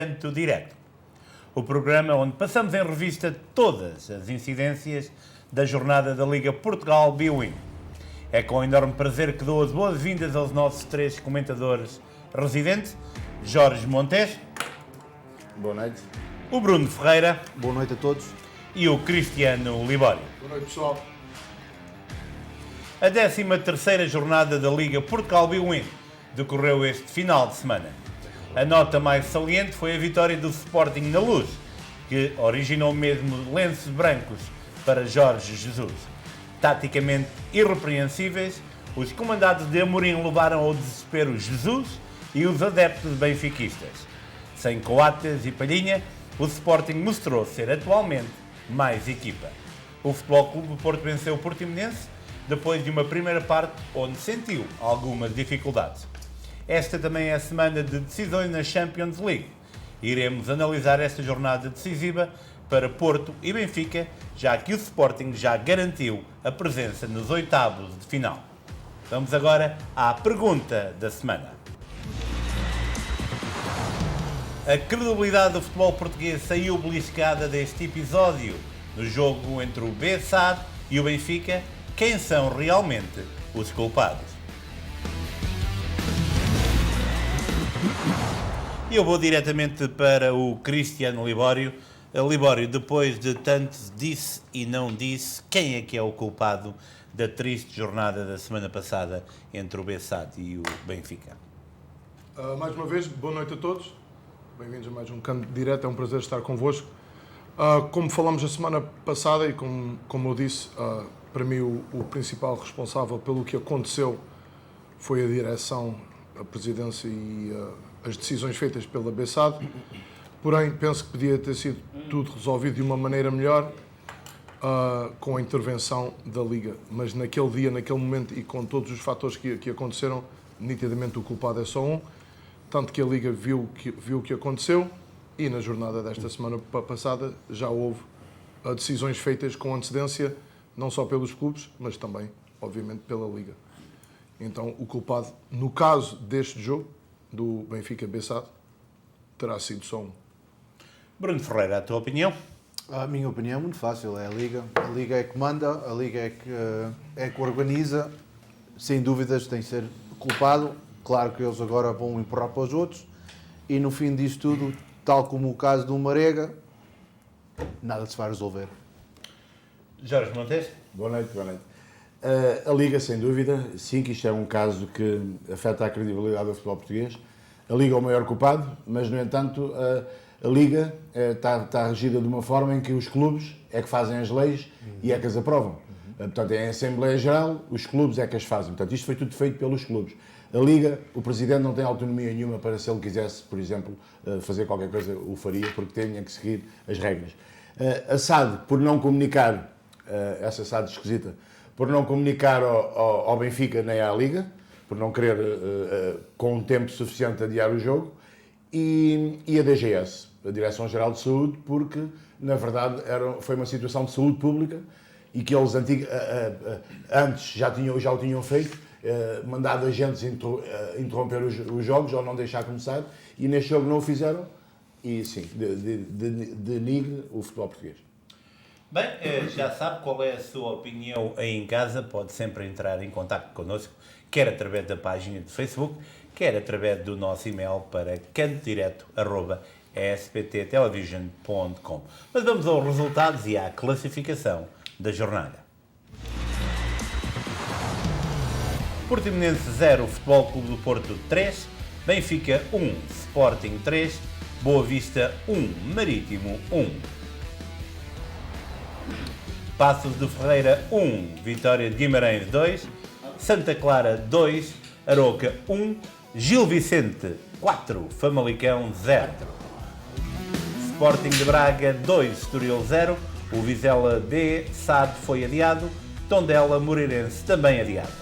Canto Direto, o programa onde passamos em revista todas as incidências da jornada da Liga Portugal B-Win. É com enorme prazer que dou as boas-vindas aos nossos três comentadores residentes, Jorge Montes. Boa noite. O Bruno Ferreira. Boa noite a todos. E o Cristiano Libório. Boa noite, pessoal. A 13ª jornada da Liga Portugal B-Win decorreu este final de semana. A nota mais saliente foi a vitória do Sporting na Luz, que originou mesmo lenços brancos para Jorge Jesus. Taticamente irrepreensíveis, os comandados de Amorim levaram ao desespero Jesus e os adeptos benfiquistas. Sem Coates e Palhinha, o Sporting mostrou ser atualmente mais equipa. O Futebol Clube do Porto venceu o Portimonense depois de uma primeira parte onde sentiu algumas dificuldades. Esta também é a semana de decisões na Champions League. Iremos analisar esta jornada decisiva para Porto e Benfica, já que o Sporting já garantiu a presença nos oitavos de final. Vamos agora à pergunta da semana. A credibilidade do futebol português saiu beliscada deste episódio. No jogo entre o BSAD e o Benfica, quem são realmente os culpados? E eu vou diretamente para o Cristiano Libório. Libório, depois de tanto disse e não disse, quem é que é o culpado da triste jornada da semana passada entre o Bessat e o Benfica? Mais uma vez, boa noite a todos. Bem-vindos a mais um Canto Direto, é um prazer estar convosco. Como falamos a semana passada e como eu disse, para mim o principal responsável pelo que aconteceu foi a direção, a presidência e as decisões feitas pela BSAD. Porém, penso que podia ter sido tudo resolvido de uma maneira melhor com a intervenção da Liga. Mas naquele dia, naquele momento e com todos os fatores que aconteceram, nitidamente o culpado é só um. Tanto que a Liga viu o que aconteceu e na jornada desta semana passada já houve decisões feitas com antecedência, não só pelos clubes, mas também, obviamente, pela Liga. Então, o culpado, no caso deste jogo, do Benfica-Bessade, terá sido só um. Bruno Ferreira, a tua opinião? A minha opinião é muito fácil, é a Liga. A Liga é que manda, a Liga é que organiza. Sem dúvidas tem que ser culpado. Claro que eles agora vão empurrar para os outros. E no fim disto tudo, tal como o caso do Marega, nada se vai resolver. Jorge Montes? Boa noite, boa noite. A Liga, sem dúvida, sim, que isto é um caso que afeta a credibilidade do futebol português. A Liga é o maior culpado, mas, no entanto, a Liga está regida de uma forma em que os clubes é que fazem as leis e é que as aprovam. Portanto, é em Assembleia Geral, os clubes é que as fazem. Portanto, isto foi tudo feito pelos clubes. A Liga, o Presidente não tem autonomia nenhuma para, se ele quisesse, por exemplo, fazer qualquer coisa, o faria, porque tinha que seguir as regras. A SAD, por não comunicar, essa SAD esquisita, por não comunicar ao Benfica nem à Liga, por não querer, com um tempo suficiente, adiar o jogo, e a DGS, a Direção-Geral de Saúde, porque, na verdade, foi uma situação de saúde pública e que eles antes já o tinham feito, mandado agentes interromper os jogos ou não deixar começar, e neste jogo não o fizeram, e sim, denigre o futebol português. Bem, já sabe qual é a sua opinião aí em casa, pode sempre entrar em contato connosco, quer através da página de Facebook, quer através do nosso e-mail para cantodireto@spttelevision.com. Mas vamos aos resultados e à classificação da jornada. Portimonense 0, Futebol Clube do Porto 3, Benfica 1, Sporting 3, Boa Vista 1, Marítimo 1. Passos de Ferreira 1, Vitória de Guimarães 2, Santa Clara 2, Aroca 1, Gil Vicente 4, Famalicão 0. Sporting de Braga 2, Estoril 0, o Vizela B, SAD foi adiado, Tondela Moreirense também adiado.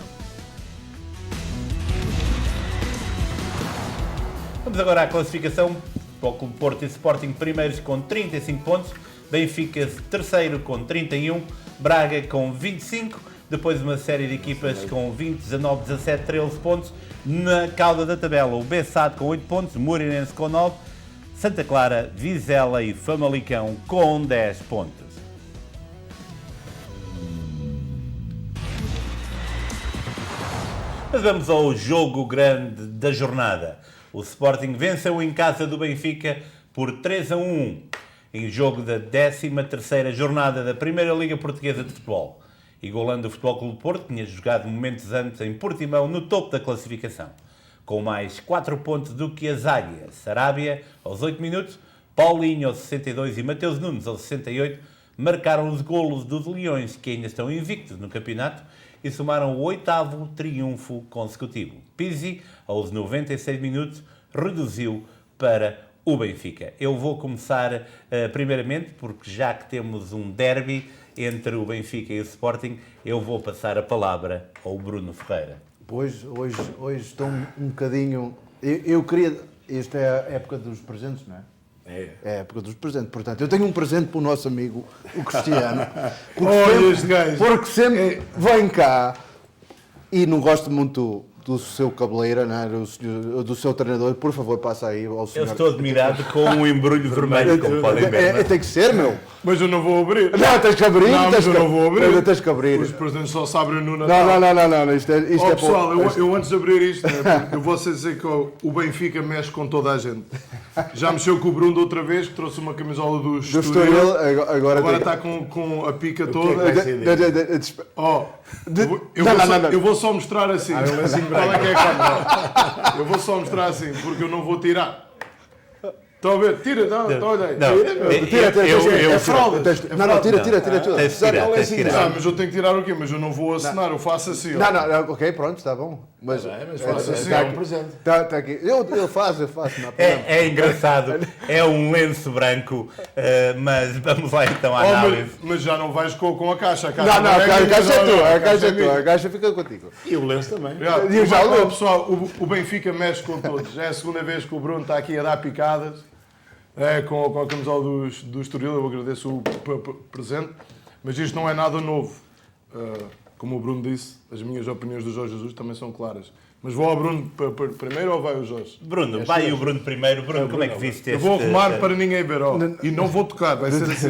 Vamos agora à classificação. O Clube Porto e Sporting primeiros com 35 pontos, Benfica terceiro com 31, Braga com 25, depois uma série de equipas com 20, 19, 17, 13 pontos. Na cauda da tabela, o Bessade com 8 pontos, Moreirense com 9, Santa Clara, Vizela e Famalicão com 10 pontos. Mas vamos ao jogo grande da jornada. O Sporting venceu em casa do Benfica por 3-1, em jogo da 13ª jornada da Primeira Liga Portuguesa de Futebol. Igualando o Futebol Clube do Porto, que tinha jogado momentos antes em Portimão no topo da classificação. Com mais 4 pontos do que as Águias. Sarabia, aos 8 minutos, Paulinho, aos 62 e Mateus Nunes, aos 68, marcaram os golos dos Leões, que ainda estão invictos no campeonato, e somaram o 8º triunfo consecutivo. Pizzi, aos 96 minutos, reduziu para o Benfica. Eu vou começar primeiramente, porque já que temos um derby entre o Benfica e o Sporting, eu vou passar a palavra ao Bruno Ferreira. Pois, hoje estou um bocadinho... Eu queria... Esta é a época dos presentes, não é? É a época dos presentes. Portanto, eu tenho um presente para o nosso amigo, o Cristiano. Olha este gajo. Porque sempre vem cá e não gosto muito do seu cabeleira, não é? Do seu treinador. Por favor, passa aí ao senhor. Eu estou admirado com um embrulho vermelho, como podem ver. Tem que ser, meu. Mas eu não vou abrir. Não, tens que abrir. Não, mas eu não vou abrir. Tens que abrir. Os presentes só se abrem no Natal. Não. Isto é Pessoal, eu antes de abrir isto, eu vou dizer que o Benfica mexe com toda a gente. Já mexeu com o Bruno outra vez, que trouxe uma camisola do Estoril. Agora está com a pica toda. Eu vou só mostrar assim. Qual é que é a câmera? Eu vou só mostrar assim, porque eu não vou tirar. Estão a ver? Tira, olha aí. Tira. É fralda. Não, tira tudo. Tens de tirar. Mas eu tenho que tirar o quê? Mas eu não vou assinar, eu faço assim. Não, ok, pronto, está bom. Mas faço assim, está é um presente. Está aqui. Eu faço. Não, é engraçado, é um lenço branco, mas vamos lá então à análise. Mas já não vais com a caixa. A caixa é tua, a caixa é tua, a caixa fica contigo. E o lenço também. Pessoal, o Benfica mexe com todos. É a segunda vez que o Bruno está aqui a dar picadas. Com a camisola do Estoril, eu agradeço o presente, mas isto não é nada novo. Como o Bruno disse, as minhas opiniões do Jorge Jesus também são claras. Mas vou ao Bruno primeiro ou vai o Jorge? Bruno, vai o Bruno primeiro. Bruno, como é que viste este... Eu vou arrumar para ninguém ver, e não vou tocar, vai ser assim,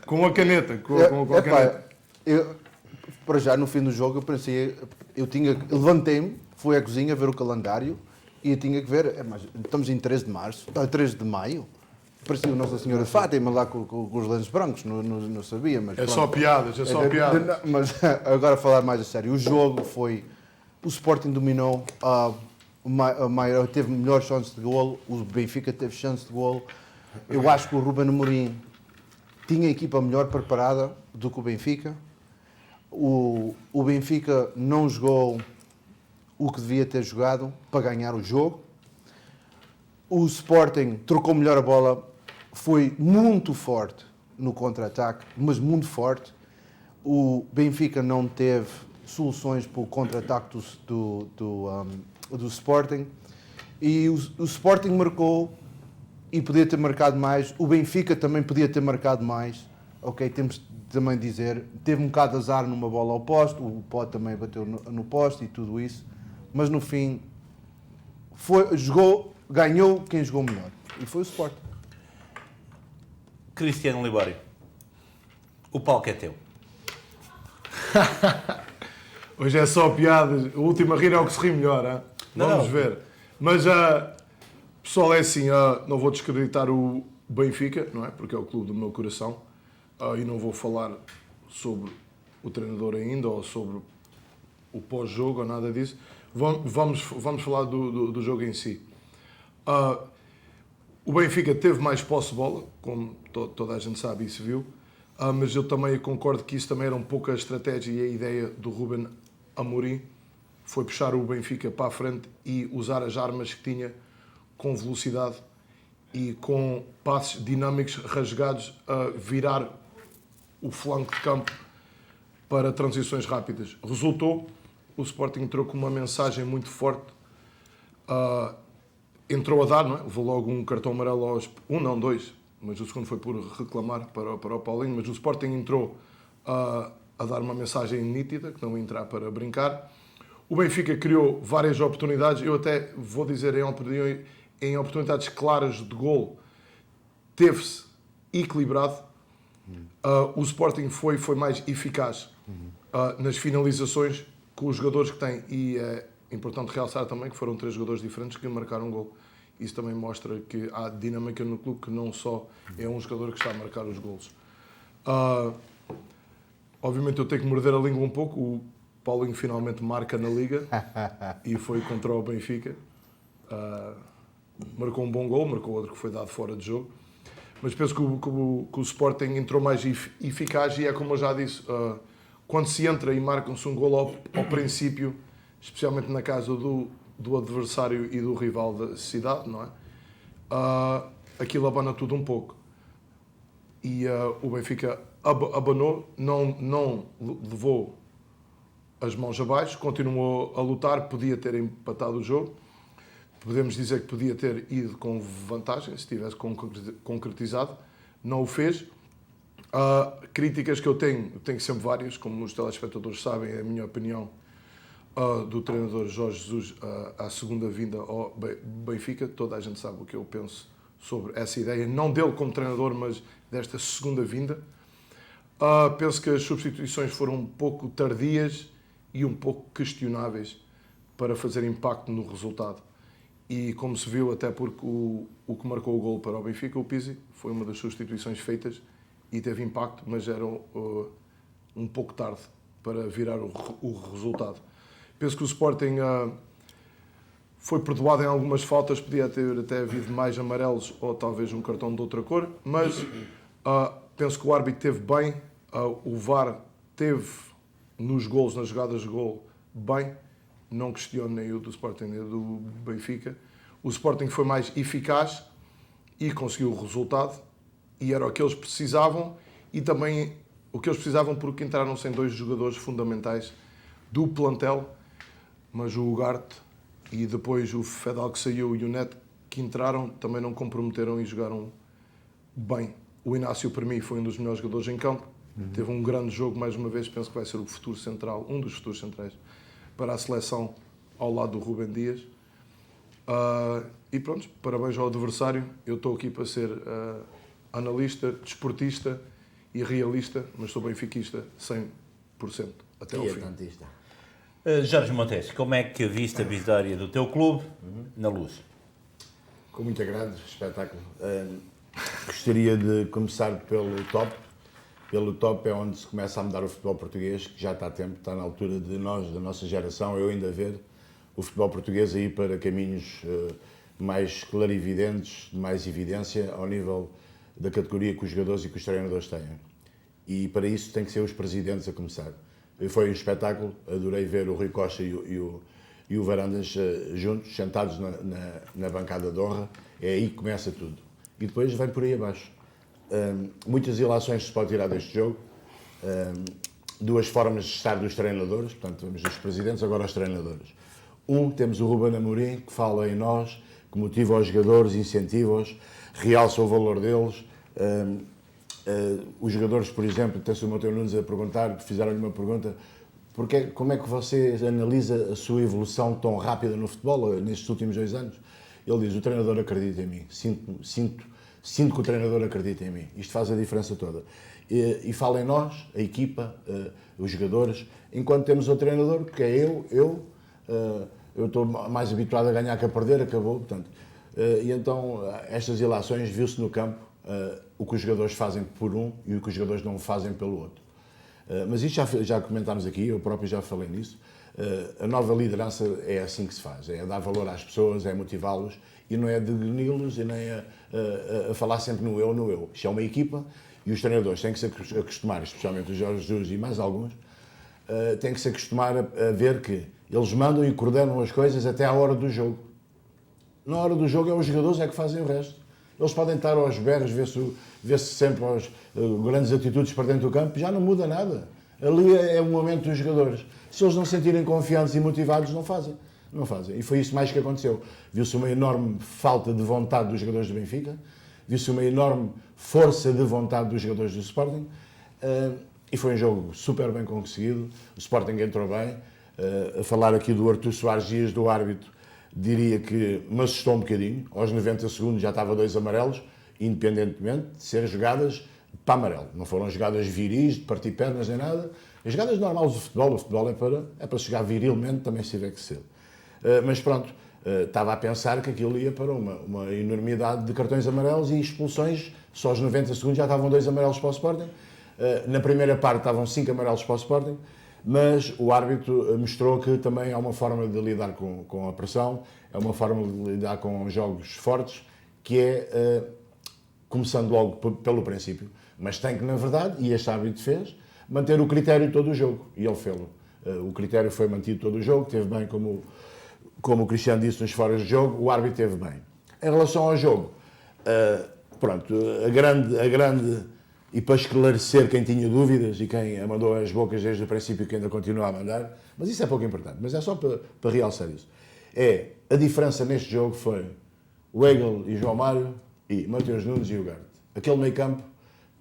com a caneta. Com a caneta. Para já, no fim do jogo, levantei-me, fui à cozinha ver o calendário, e eu tinha que ver, mas estamos em 13 de maio, parecia Nossa Senhora de Fátima lá com os lenços brancos, não sabia. Mas é só piadas. Mas agora a falar mais a sério, o jogo foi, o Sporting dominou, teve melhor chance de golo, o Benfica teve chance de golo. Eu acho que o Ruben Amorim tinha a equipa melhor preparada do que o Benfica. O Benfica não jogou o que devia ter jogado para ganhar o jogo. O Sporting trocou melhor a bola, foi muito forte no contra-ataque, mas muito forte. O Benfica não teve soluções para o contra-ataque do Sporting. E o Sporting marcou e podia ter marcado mais. O Benfica também podia ter marcado mais. Ok, temos de também dizer, teve um bocado de azar numa bola ao poste, o Pote também bateu no poste e tudo isso. Mas no fim, ganhou quem jogou melhor. E foi o Sporting. Cristiano Libório, o palco é teu. Hoje é só piadas. O último a rir é o que se ri melhor. Hein? Vamos ver. Mas, pessoal, é assim, não vou descreditar o Benfica, não é? Porque é o clube do meu coração. E não vou falar sobre o treinador ainda ou sobre o pós-jogo ou nada disso. Vamos falar do jogo em si. O Benfica teve mais posse de bola, como toda a gente sabe e se viu, mas eu também concordo que isso também era um pouco a estratégia e a ideia do Ruben Amorim, foi puxar o Benfica para a frente e usar as armas que tinha com velocidade e com passes dinâmicos rasgados a virar o flanco de campo para transições rápidas. Resultou, o Sporting entrou com uma mensagem muito forte, entrou a dar, não é? Levou logo um cartão amarelo aos... dois, mas o segundo foi por reclamar para o Paulinho, mas o Sporting entrou a dar uma mensagem nítida, que não ia entrar para brincar. O Benfica criou várias oportunidades, eu até vou dizer em opinião, em oportunidades claras de gol, teve-se equilibrado. O Sporting foi mais eficaz nas finalizações com os jogadores que tem. E é importante realçar também que foram 3 jogadores diferentes que marcaram um gol. Isso também mostra que há dinâmica no clube, que não só é um jogador que está a marcar os golos. Obviamente eu tenho que morder a língua um pouco. O Paulinho finalmente marca na Liga e foi contra o Benfica. Marcou um bom gol, marcou outro que foi dado fora de jogo. Mas penso que o Sporting entrou mais eficaz e é como eu já disse, quando se entra e marcam-se um gol ao princípio, especialmente na casa do adversário e do rival da cidade, não é? Aquilo abana tudo um pouco. E o Benfica abanou, não levou as mãos abaixo, continuou a lutar, podia ter empatado o jogo. Podemos dizer que podia ter ido com vantagem, se tivesse concretizado. Não o fez. Críticas que eu tenho sempre várias, como os telespectadores sabem, é a minha opinião do treinador Jorge Jesus à segunda vinda ao Benfica. Toda a gente sabe o que eu penso sobre essa ideia, não dele como treinador, mas desta segunda vinda. Penso que as substituições foram um pouco tardias e um pouco questionáveis para fazer impacto no resultado. E como se viu, até porque o que marcou o golo para o Benfica, o Pizzi, foi uma das substituições feitas e teve impacto, mas era um pouco tarde para virar o resultado. Penso que o Sporting foi perdoado em algumas faltas, podia ter até havido mais amarelos ou talvez um cartão de outra cor, mas penso que o árbitro teve bem, o VAR teve nos golos, nas jogadas de gol, bem. Não questiono nem o do Sporting nem o do Benfica. O Sporting foi mais eficaz e conseguiu o resultado. E era o que eles precisavam. E também o que eles precisavam porque entraram sem 2 jogadores fundamentais do plantel. Mas o Ugarte e depois o Fedal que saiu e o Neto que entraram também não comprometeram e jogaram bem. O Inácio, para mim, foi um dos melhores jogadores em campo. Teve um grande jogo, mais uma vez. Penso que vai ser o futuro central, um dos futuros centrais para a seleção ao lado do Rubem Dias. E pronto, parabéns ao adversário. Eu estou aqui para ser analista, desportista e realista, mas sou benfiquista 100% até ao fim. Jorge Montes, como é que viste a vitória do teu clube na Luz? Com muito agrado, espetáculo. Gostaria de começar pelo top. Pelo top é onde se começa a mudar o futebol português, que já está a tempo, está na altura de nós, da nossa geração, eu ainda ver o futebol português a ir para caminhos mais clarividentes, de mais evidência, ao nível da categoria que os jogadores e que os treinadores têm. E para isso tem que ser os presidentes a começar. Foi um espetáculo, adorei ver o Rui Costa e o Varandas juntos, sentados na bancada de honra, é aí que começa tudo. E depois vem por aí abaixo. Muitas ilações se pode tirar deste jogo, 2 formas de estar dos treinadores, portanto vamos dos presidentes, agora aos treinadores. Temos o Ruben Amorim, que fala em nós, que motiva os jogadores, incentiva-os, realça o valor deles. Os jogadores, por exemplo, tem-se o Mateus Nunes a perguntar, fizeram-lhe uma pergunta, como é que você analisa a sua evolução tão rápida no futebol nestes últimos 2 anos? Ele diz, o treinador acredita em mim, sinto que o treinador acredita em mim. Isto faz a diferença toda. E fala em nós, a equipa, os jogadores, enquanto temos o treinador, que é eu estou mais habituado a ganhar que a perder, acabou. Portanto, e então, estas ilações, viu-se no campo o que os jogadores fazem por um e o que os jogadores não fazem pelo outro. Mas isto já comentámos aqui, eu próprio já falei nisso. A nova liderança é assim que se faz, é dar valor às pessoas, é motivá-los e não é degreni-los e nem a falar sempre no eu. Isto é uma equipa e os treinadores têm que se acostumar, especialmente os Jorge Jesus e mais alguns, têm que se acostumar a ver que eles mandam e coordenam as coisas até à hora do jogo. Na hora do jogo é os jogadores que fazem o resto. Eles podem estar aos berros, ver-se sempre as grandes atitudes para dentro do campo, já não muda nada. Ali é o momento dos jogadores. Se eles não se sentirem confiantes e motivados, não fazem. E foi isso mais que aconteceu. Viu-se uma enorme falta de vontade dos jogadores do Benfica, viu-se uma enorme força de vontade dos jogadores do Sporting, e foi um jogo super bem conseguido. O Sporting entrou bem. A falar aqui do Artur Soares Dias, do árbitro, diria que me assustou um bocadinho. Aos 90 segundos já estava 2 amarelos, independentemente de ser jogadas para amarelo. Não foram jogadas viris, de partir pernas nem nada. As jogadas normais do futebol, o futebol é para chegar virilmente, também se tiver que ser. Mas pronto, estava a pensar que aquilo ia para uma enormidade de cartões amarelos e expulsões. Só aos 90 segundos já estavam 2 amarelos para o Sporting. Na primeira parte estavam 5 amarelos para o Sporting. Mas o árbitro mostrou que também há uma forma de lidar com a pressão, é uma forma de lidar com jogos fortes, que é começando logo pelo princípio. Mas tem que, na verdade, e este árbitro fez, manter o critério todo o jogo. E ele fez-lo. O critério foi mantido todo o jogo, teve bem, como o Cristiano disse, nos foras de jogo, o árbitro teve bem. Em relação ao jogo, pronto, a grande... E para esclarecer quem tinha dúvidas e quem a mandou as bocas desde o princípio que ainda continua a mandar, mas isso é pouco importante, mas é só para realçar isso. A diferença neste jogo foi o Weigl e João Mário e Mateus Nunes e o Ugarte. Aquele meio campo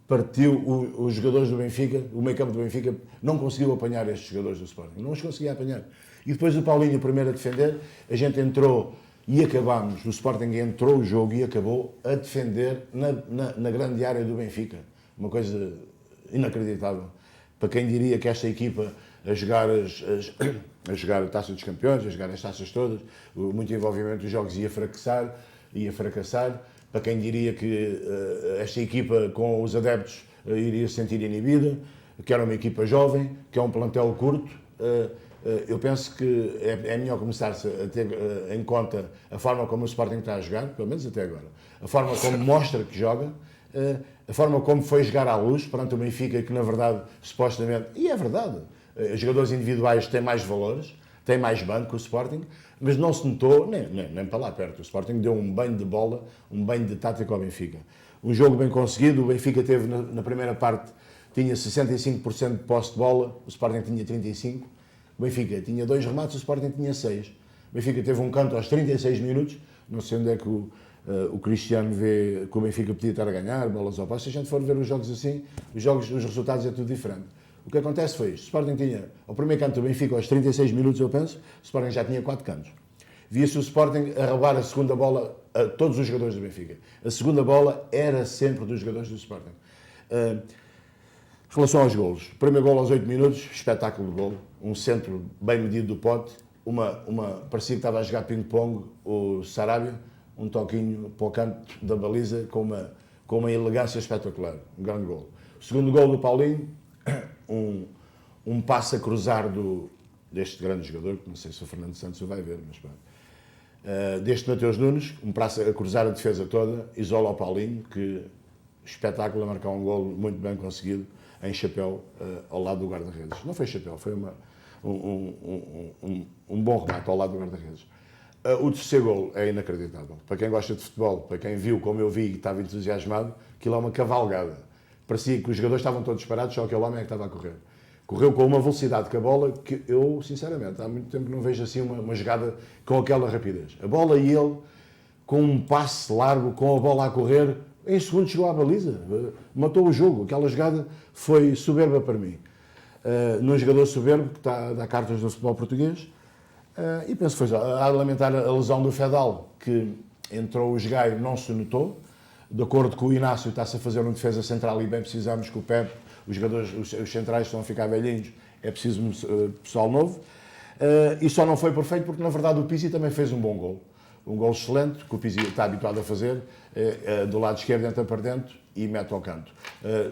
partiu os jogadores do Benfica, o meio campo do Benfica não conseguiu apanhar estes jogadores do Sporting, não os conseguia apanhar. E depois do Paulinho primeiro a defender, a gente entrou e acabámos, o Sporting entrou o jogo e acabou a defender na grande área do Benfica. Uma coisa inacreditável. Para quem diria que esta equipa a jogar a Taça dos Campeões, a jogar as taças todas, muito envolvimento dos jogos ia fracassar. Para quem diria que esta equipa com os adeptos iria se sentir inibida, que era uma equipa jovem, que é um plantel curto, eu penso que é melhor começar-se a ter em conta a forma como o Sporting está a jogar, pelo menos até agora, a forma como mostra que joga, a forma como foi jogar à luz perante o Benfica, que na verdade, supostamente, e é verdade, os jogadores individuais têm mais valores, têm mais banco que o Sporting, mas não se notou, nem para lá perto. O Sporting deu um banho de bola, um banho de tática ao Benfica. Um jogo bem conseguido, o Benfica teve na primeira parte, tinha 65% de posse de bola, o Sporting tinha 35%, o Benfica tinha 2 remates, o Sporting tinha 6. O Benfica teve um canto aos 36 minutos, não sei onde é que o Cristiano vê que o Benfica podia estar a ganhar, bolas ao passo. Se a gente for ver os jogos assim, os resultados é tudo diferente. O que acontece foi isto. O Sporting tinha, ao primeiro canto do Benfica, aos 36 minutos, eu penso, o Sporting já tinha 4 cantos. Via-se o Sporting a roubar a segunda bola a todos os jogadores do Benfica. A segunda bola era sempre dos jogadores do Sporting. Em relação aos golos, o primeiro golo aos 8 minutos, espetáculo de golo, um centro bem medido do pote, parecia que estava a jogar ping-pong o Sarabia, um toquinho para o canto da baliza com uma elegância espetacular, um grande golo. O segundo golo do Paulinho, um passe a cruzar deste grande jogador, que não sei se o Fernando Santos o vai ver, mas pronto. Deste Mateus Nunes, um passe a cruzar a defesa toda, isola o Paulinho, que espetáculo a marcar um golo muito bem conseguido, em chapéu, ao lado do guarda-redes. Não foi chapéu, foi um bom remate ao lado do guarda-redes. O terceiro golo é inacreditável. Para quem gosta de futebol, para quem viu como eu vi e estava entusiasmado, aquilo é uma cavalgada. Parecia que os jogadores estavam todos parados, só aquele homem é que estava a correr. Correu com uma velocidade com a bola que eu, sinceramente, há muito tempo não vejo assim uma jogada com aquela rapidez. A bola e ele, com um passe largo, com a bola a correr, em segundos chegou à baliza, matou o jogo. Aquela jogada foi soberba para mim. Num jogador soberbo, que está a dar cartas no futebol português, e penso que foi a lamentar a lesão do Fedal, que entrou o Gaio, não se notou. De acordo com o Inácio, está-se a fazer uma defesa central e bem precisamos que o Pepe, os jogadores, os centrais estão a ficar velhinhos, é preciso pessoal novo. E só não foi perfeito porque, na verdade, o Pizzi também fez um bom gol. Um gol excelente, que o Pizzi está habituado a fazer, do lado esquerdo, entra para dentro e mete ao canto.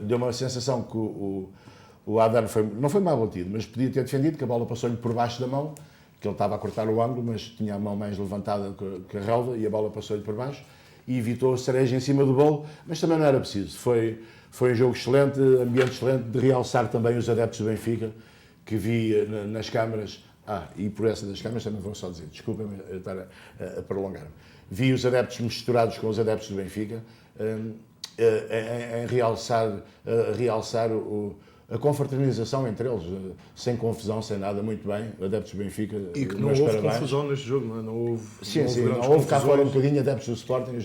Deu uma sensação que o Adam não foi mal batido, mas podia ter defendido, que a bola passou-lhe por baixo da mão, que ele estava a cortar o ângulo, mas tinha a mão mais levantada que a relva e a bola passou-lhe por baixo e evitou a cereja em cima do bolo, mas também não era preciso. Foi um jogo excelente, ambiente excelente, de realçar também os adeptos do Benfica, que vi nas câmaras, e por essa das câmaras também vou só dizer, desculpem-me estar a prolongar. Vi os adeptos misturados com os adeptos do Benfica, em realçar a confraternização entre eles, sem confusão, sem nada, muito bem, adeptos do Benfica. E que não houve confusão neste jogo, não é? Não houve, não houve cá fora um bocadinho adeptos do Sporting,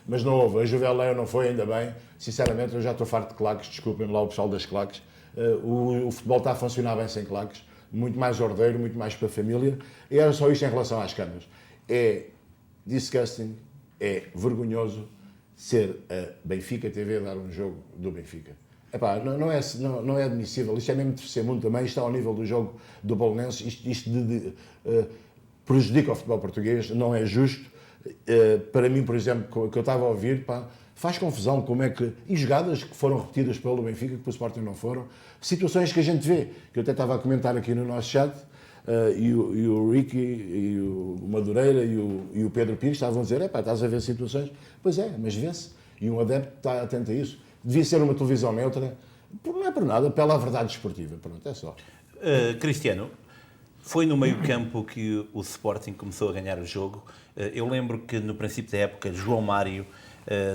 mas não houve. A Juveléu não foi, ainda bem. Sinceramente, eu já estou farto de claques, desculpem-me lá o pessoal das claques. O futebol está a funcionar bem sem claques, muito mais ordeiro, muito mais para a família. E era só isto em relação às câmaras. é disgusting, é vergonhoso ser a Benfica TV a dar um jogo do Benfica. Epá, não é admissível, isto é mesmo de ser muito também, isto está ao nível do jogo do Bolonenses, isto prejudica o futebol português, não é justo. Para mim, por exemplo, que eu estava a ouvir, pá, faz confusão como é que... E jogadas que foram repetidas pelo Benfica, que pelo Sporting não foram. Situações que a gente vê, que eu até estava a comentar aqui no nosso chat, e o Ricky, e o Madureira e o Pedro Pires estavam a dizer, estás a ver situações? Pois é, mas vê-se. E um adepto está atento a isso. Devia ser uma televisão neutra, não é por nada, pela verdade esportiva. Pronto, é só. Cristiano, foi no meio-campo que o Sporting começou a ganhar o jogo. Eu lembro que no princípio da época, João Mário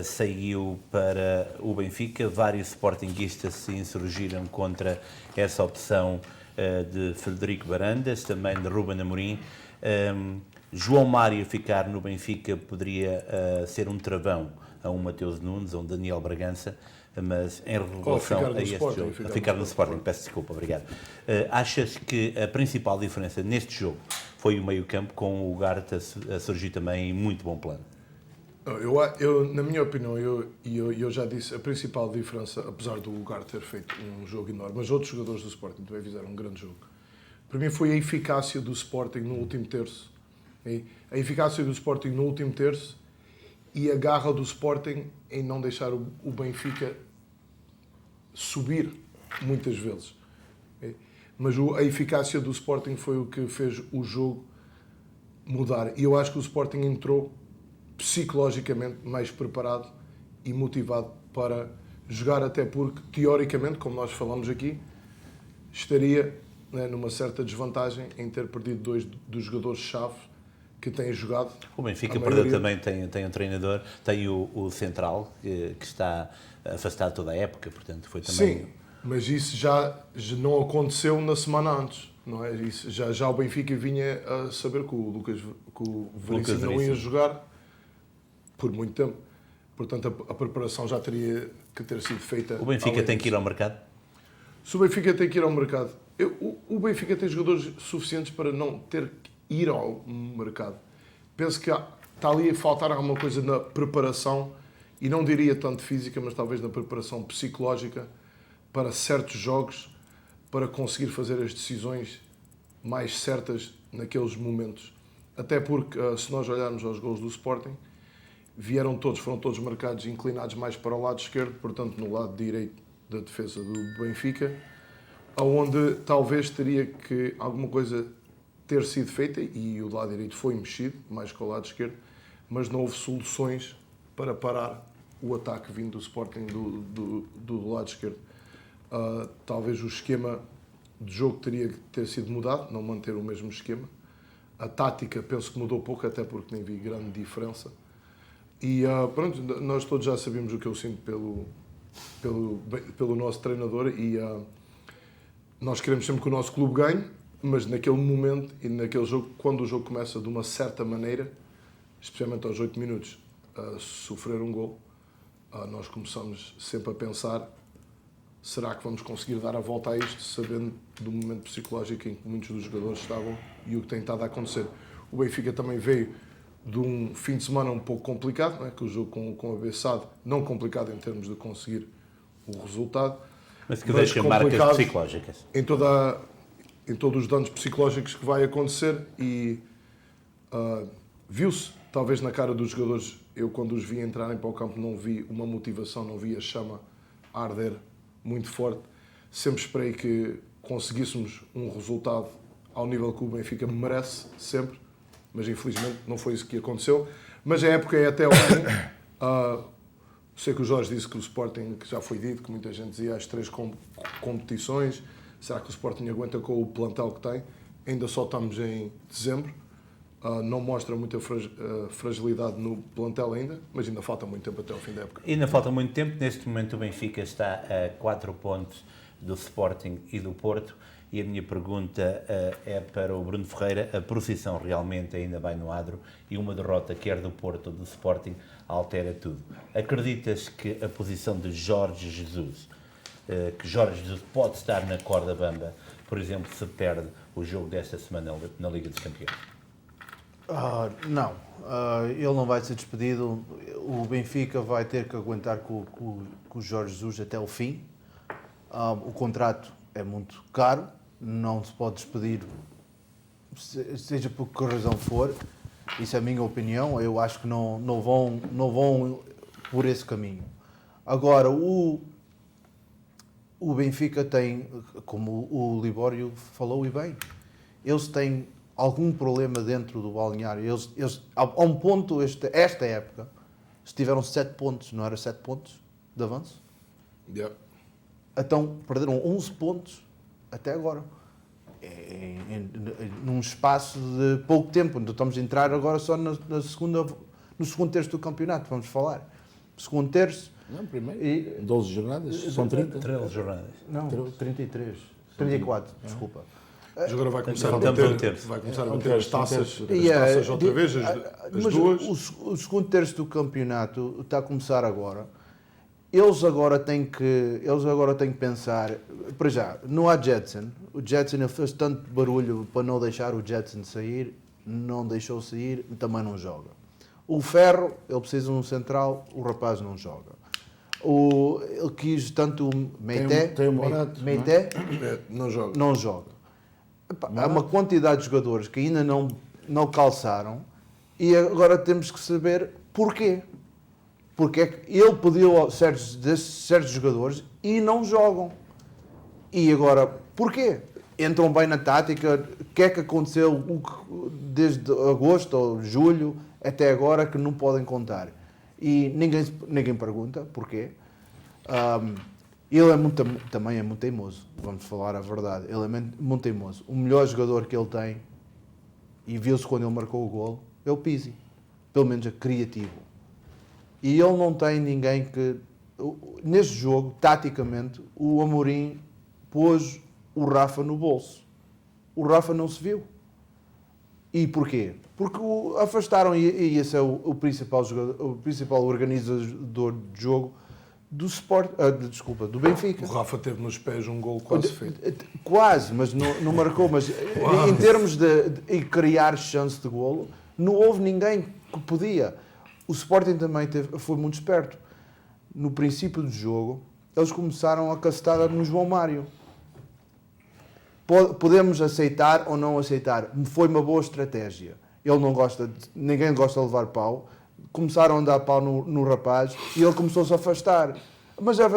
saiu para o Benfica. Vários sportinguistas se insurgiram contra essa opção de Frederico Varandas, também de Ruben Amorim. João Mário ficar no Benfica poderia ser um travão a um Mateus Nunes, a um Daniel Bragança, mas em relação a este jogo, a ficar no Sporting, peço desculpa, obrigado. Achas que a principal diferença neste jogo foi o meio-campo, com o Ugarte a surgir também em muito bom plano? Na minha opinião, eu já disse, a principal diferença, apesar do Ugarte ter feito um jogo enorme, mas outros jogadores do Sporting também fizeram um grande jogo. Para mim foi a eficácia do Sporting no último terço. A eficácia do Sporting no último terço e a garra do Sporting em não deixar o Benfica subir muitas vezes. Mas a eficácia do Sporting foi o que fez o jogo mudar. E eu acho que o Sporting entrou psicologicamente mais preparado e motivado para jogar, até porque, teoricamente, como nós falamos aqui, estaria, né, numa certa desvantagem em ter perdido dois dos jogadores-chave que têm jogado. O Benfica perdeu também, tem um treinador, tem o Central, que está afastado toda a época, portanto foi também... Sim, mas isso já não aconteceu na semana antes, não é? Isso, já o Benfica vinha a saber que o Veríssimo não ia jogar por muito tempo. Portanto, a preparação já teria que ter sido feita. O Benfica tem que ir ao mercado? Se o Benfica tem que ir ao mercado, o Benfica tem jogadores suficientes para não ter que ir ao mercado. Penso que está ali a faltar alguma coisa na preparação, e não diria tanto física, mas talvez na preparação psicológica para certos jogos, para conseguir fazer as decisões mais certas naqueles momentos. Até porque, se nós olharmos aos gols do Sporting, foram todos marcados inclinados mais para o lado esquerdo, portanto no lado direito da defesa do Benfica, onde talvez teria que alguma coisa ter sido feita, e o lado direito foi mexido, mais que o lado esquerdo, mas não houve soluções para parar o ataque vindo do Sporting do lado esquerdo. Talvez o esquema de jogo teria que ter sido mudado, não manter o mesmo esquema. A tática penso que mudou pouco, até porque nem vi grande diferença. E pronto, nós todos já sabemos o que eu sinto pelo nosso treinador, e nós queremos sempre que o nosso clube ganhe, mas naquele momento e naquele jogo, quando o jogo começa de uma certa maneira, especialmente aos 8 minutos, a sofrer um gol, nós começamos sempre a pensar: será que vamos conseguir dar a volta a isto, sabendo do momento psicológico em que muitos dos jogadores estavam e o que tem estado a acontecer. O Benfica também veio de um fim de semana um pouco complicado, não é? Que o jogo com a Bessade, não complicado em termos de conseguir o resultado, mas que deixa marcas psicológicas. Em todos os danos psicológicos que vai acontecer, e viu-se, talvez na cara dos jogadores, eu quando os vi entrarem para o campo não vi uma motivação, não vi a chama a arder muito forte. Sempre esperei que conseguíssemos um resultado ao nível que o Benfica merece, sempre, mas infelizmente não foi isso que aconteceu. Mas a época é até ontem. Sei que o Jorge disse que o Sporting, que já foi dito, que muita gente dizia as 3 competições, será que o Sporting aguenta com o plantel que tem? Ainda só estamos em dezembro, não mostra muita fragilidade no plantel ainda, mas ainda falta muito tempo até ao fim da época. Ainda falta muito tempo. Neste momento o Benfica está a 4 pontos do Sporting e do Porto, e a minha pergunta é para o Bruno Ferreira: a procissão realmente ainda vai no adro, e uma derrota, quer do Porto ou do Sporting, altera tudo? Acreditas que a posição de Jorge Jesus, pode estar na corda bamba, por exemplo, se perde o jogo desta semana na Liga dos Campeões? Não, ele não vai ser despedido. O Benfica vai ter que aguentar com o Jorge Jesus até o fim. O contrato é muito caro, não se pode despedir, seja por que razão for. Isso é a minha opinião. Eu acho que não vão por esse caminho. Agora, o Benfica tem, como o Libório falou e bem, eles têm algum problema dentro do balneário. Eles a um ponto, esta época, tiveram 7 pontos, não era 7 pontos de avanço? Yeah. Então, perderam 11 pontos até agora. Num espaço de pouco tempo. Então, estamos a entrar agora só no segundo terço do campeonato, vamos falar. Segundo terço. Não, primeiro. 12 jornadas? São 30? 13 jornadas. Não, 33. 34, desculpa. Mas agora vai começar a Estamos a bater, ter-se. vai começar a bater as taças outra vez, as mas duas. O segundo terço do campeonato está a começar agora. Eles agora têm que pensar, para já, não há Jetson. O Jetson ele fez tanto barulho para não deixar o Jetson sair, não deixou sair, também não joga. O Ferro, ele precisa de um central, o rapaz não joga. Ele quis tanto o Meité, Tem o Morato, Meité Não joga. não joga. Epá, há uma quantidade de jogadores que ainda não calçaram e agora temos que saber porquê. Porque é que ele pediu a certos jogadores e não jogam. E agora, porquê? Entram bem na tática. O que é que aconteceu desde agosto ou julho até agora que não podem contar? E ninguém pergunta porquê. Ele também é muito teimoso. Vamos falar a verdade. Ele é muito teimoso. O melhor jogador que ele tem, e viu-se quando ele marcou o golo, é o Pizzi. Pelo menos é criativo. E ele não tem ninguém que... Neste jogo, taticamente, o Amorim pôs o Rafa no bolso. O Rafa não se viu. E porquê? Porque o afastaram, e esse é o principal jogador, o principal organizador de jogo do do Benfica. O Rafa teve nos pés um gol quase feito. Quase, mas não marcou. Mas em termos de criar chance de golo, não houve ninguém que podia. O Sporting também foi muito esperto. No princípio do jogo, eles começaram a cacetada no João Mário. Podemos aceitar ou não aceitar. Foi uma boa estratégia. Ninguém gosta de levar pau. Começaram a dar pau no rapaz e ele começou-se a afastar. Mas é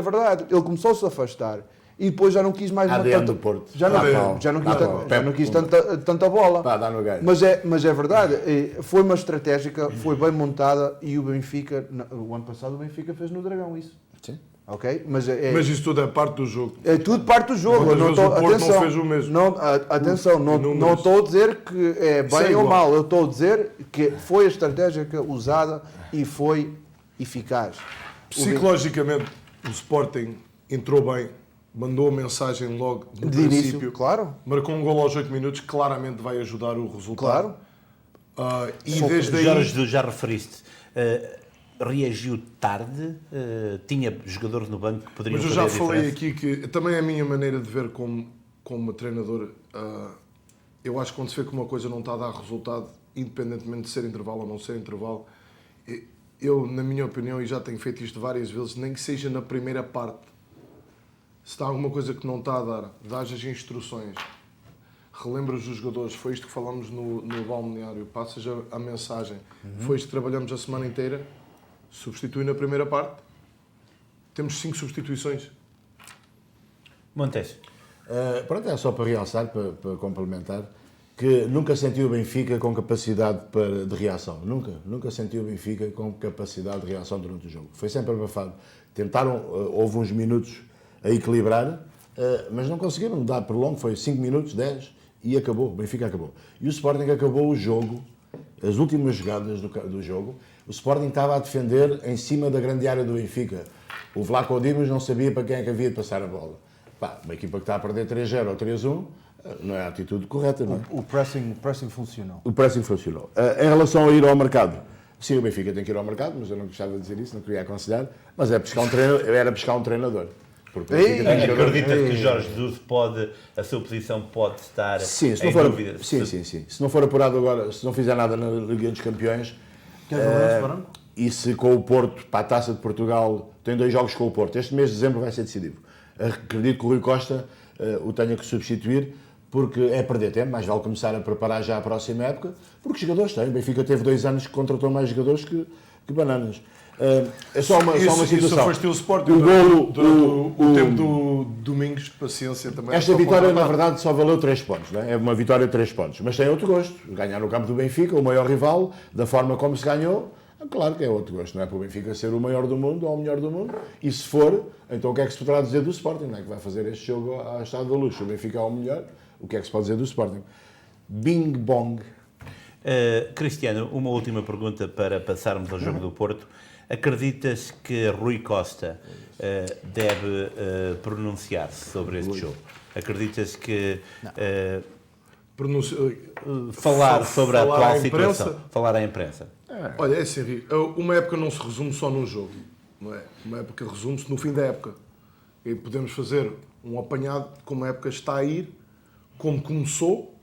verdade, ele começou-se a afastar. E depois já não quis mais... ADN do Porto. Já não quis tanta bola. Pá, dá no gajo. Mas é verdade, foi uma estratégia, foi bem montada e o Benfica, o ano passado o Benfica fez no Dragão isso. Sim. Ok? Mas isso tudo é parte do jogo. É tudo parte do jogo. Quantas vezes o Porto não fez o mesmo? Atenção, não estou a dizer que é bem ou mal, eu estou a dizer que foi a estratégia usada e foi eficaz. Psicologicamente, o Sporting entrou bem, mandou a mensagem logo no De princípio. início, claro. Marcou um gol aos 8 minutos, claramente vai ajudar o resultado. Claro. E desde aí... Jorge, já referiste, reagiu tarde, tinha jogadores no banco que poderiam Mas eu fazer já a falei diferença. aqui que também é a minha maneira de ver como treinador. Eu acho que quando se vê que uma coisa não está a dar resultado, independentemente de ser intervalo ou não ser intervalo, eu, na minha opinião, e já tenho feito isto várias vezes, nem que seja na primeira parte, se está alguma coisa que não está a dar, dás as instruções, relembras os jogadores, foi isto que falámos no balneário, passas a mensagem, foi isto que trabalhamos a semana inteira, substitui na primeira parte, temos 5 substituições. Montes. Pronto, é só para realçar, para complementar, que nunca senti o Benfica com capacidade de reação. Nunca senti o Benfica com capacidade de reação durante o jogo. Foi sempre abafado. Tentaram, houve uns minutos a equilibrar, mas não conseguiram dar por longo. Foi 5 minutos, 10 e acabou. O Benfica acabou. E o Sporting acabou o jogo, as últimas jogadas do jogo. O Sporting estava a defender em cima da grande área do Benfica. O Vlaco Dimos não sabia para quem é que havia de passar a bola. Pá, uma equipa que está a perder 3-0 ou 3-1, não é a atitude correta, não é? O pressing funcionou. O pressing funcionou. Em relação a ir ao mercado, sim, o Benfica tem que ir ao mercado, mas eu não gostava de dizer isso, não queria aconselhar, mas era buscar um treinador. Porque o Benfica tem jogadores- Acredita que Jorge Jesus pode, a sua posição pode estar Sim, se não em for, dúvida? sim. Se não for apurado agora, se não fizer nada na Liga dos Campeões, Queres um lance, Barão? e se com o Porto, para a Taça de Portugal, tem 2 jogos com o Porto, este mês de dezembro vai ser decisivo. Acredito que o Rui Costa o tenha que substituir, porque é perder tempo, mais vale começar a preparar já a próxima época, porque os jogadores têm. O Benfica teve 2 anos que contratou mais jogadores que bananas. É só uma situação. Isso foi estilo Sporting. O golo, Durante o tempo do Domingos, de paciência também. Esta só vitória, na contratar. verdade, só valeu 3 pontos. Não é? É uma vitória de 3 pontos. Mas tem outro gosto. Ganhar no campo do Benfica, o maior rival, da forma como se ganhou, claro que é outro gosto. Não é para o Benfica ser o maior do mundo ou o melhor do mundo. E se for, então o que é que se poderá dizer do Sporting? Não é que vai fazer este jogo ao Estado da Luz? Se o Benfica é o melhor, o que é que se pode dizer do Sporting? Bing bong. Cristiano, uma última pergunta para passarmos ao jogo do Porto. Acreditas que Rui Costa deve pronunciar-se sobre este jogo? Acreditas que falar sobre a falar atual à imprensa? situação, falar à imprensa? Olha, é assim, Henrique, uma época não se resume só num jogo, não é? Uma época resume-se no fim da época. E podemos fazer um apanhado de como a época está a ir, como começou,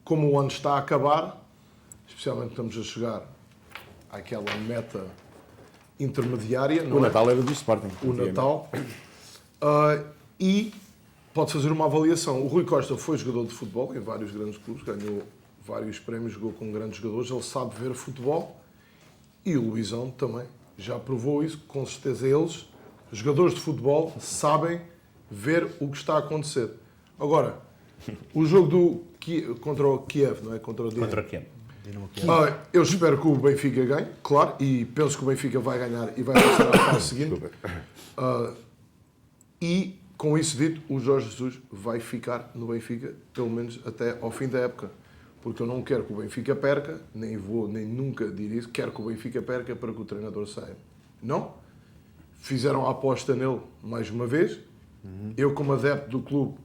como o ano está a acabar, especialmente estamos a chegar àquela meta intermediária, não O é? Natal era do Sporting. O Natal. E pode fazer uma avaliação. O Rui Costa foi jogador de futebol em vários grandes clubes, ganhou vários prémios, jogou com grandes jogadores, ele sabe ver futebol e o Luizão também já provou isso, com certeza eles, jogadores de futebol, sabem ver o que está a acontecer. Agora, o jogo contra o Kiev, não é? Contra o Dinamo. Contra quem? Eu espero que o Benfica ganhe, claro, e penso que o Benfica vai ganhar e vai passar à fase seguinte. E, com isso dito, o Jorge Jesus vai ficar no Benfica, pelo menos até ao fim da época. Porque eu não quero que o Benfica perca, nem nunca dir isso, quero que o Benfica perca para que o treinador saia. Não. Fizeram a aposta nele mais uma vez. Eu, como adepto do clube,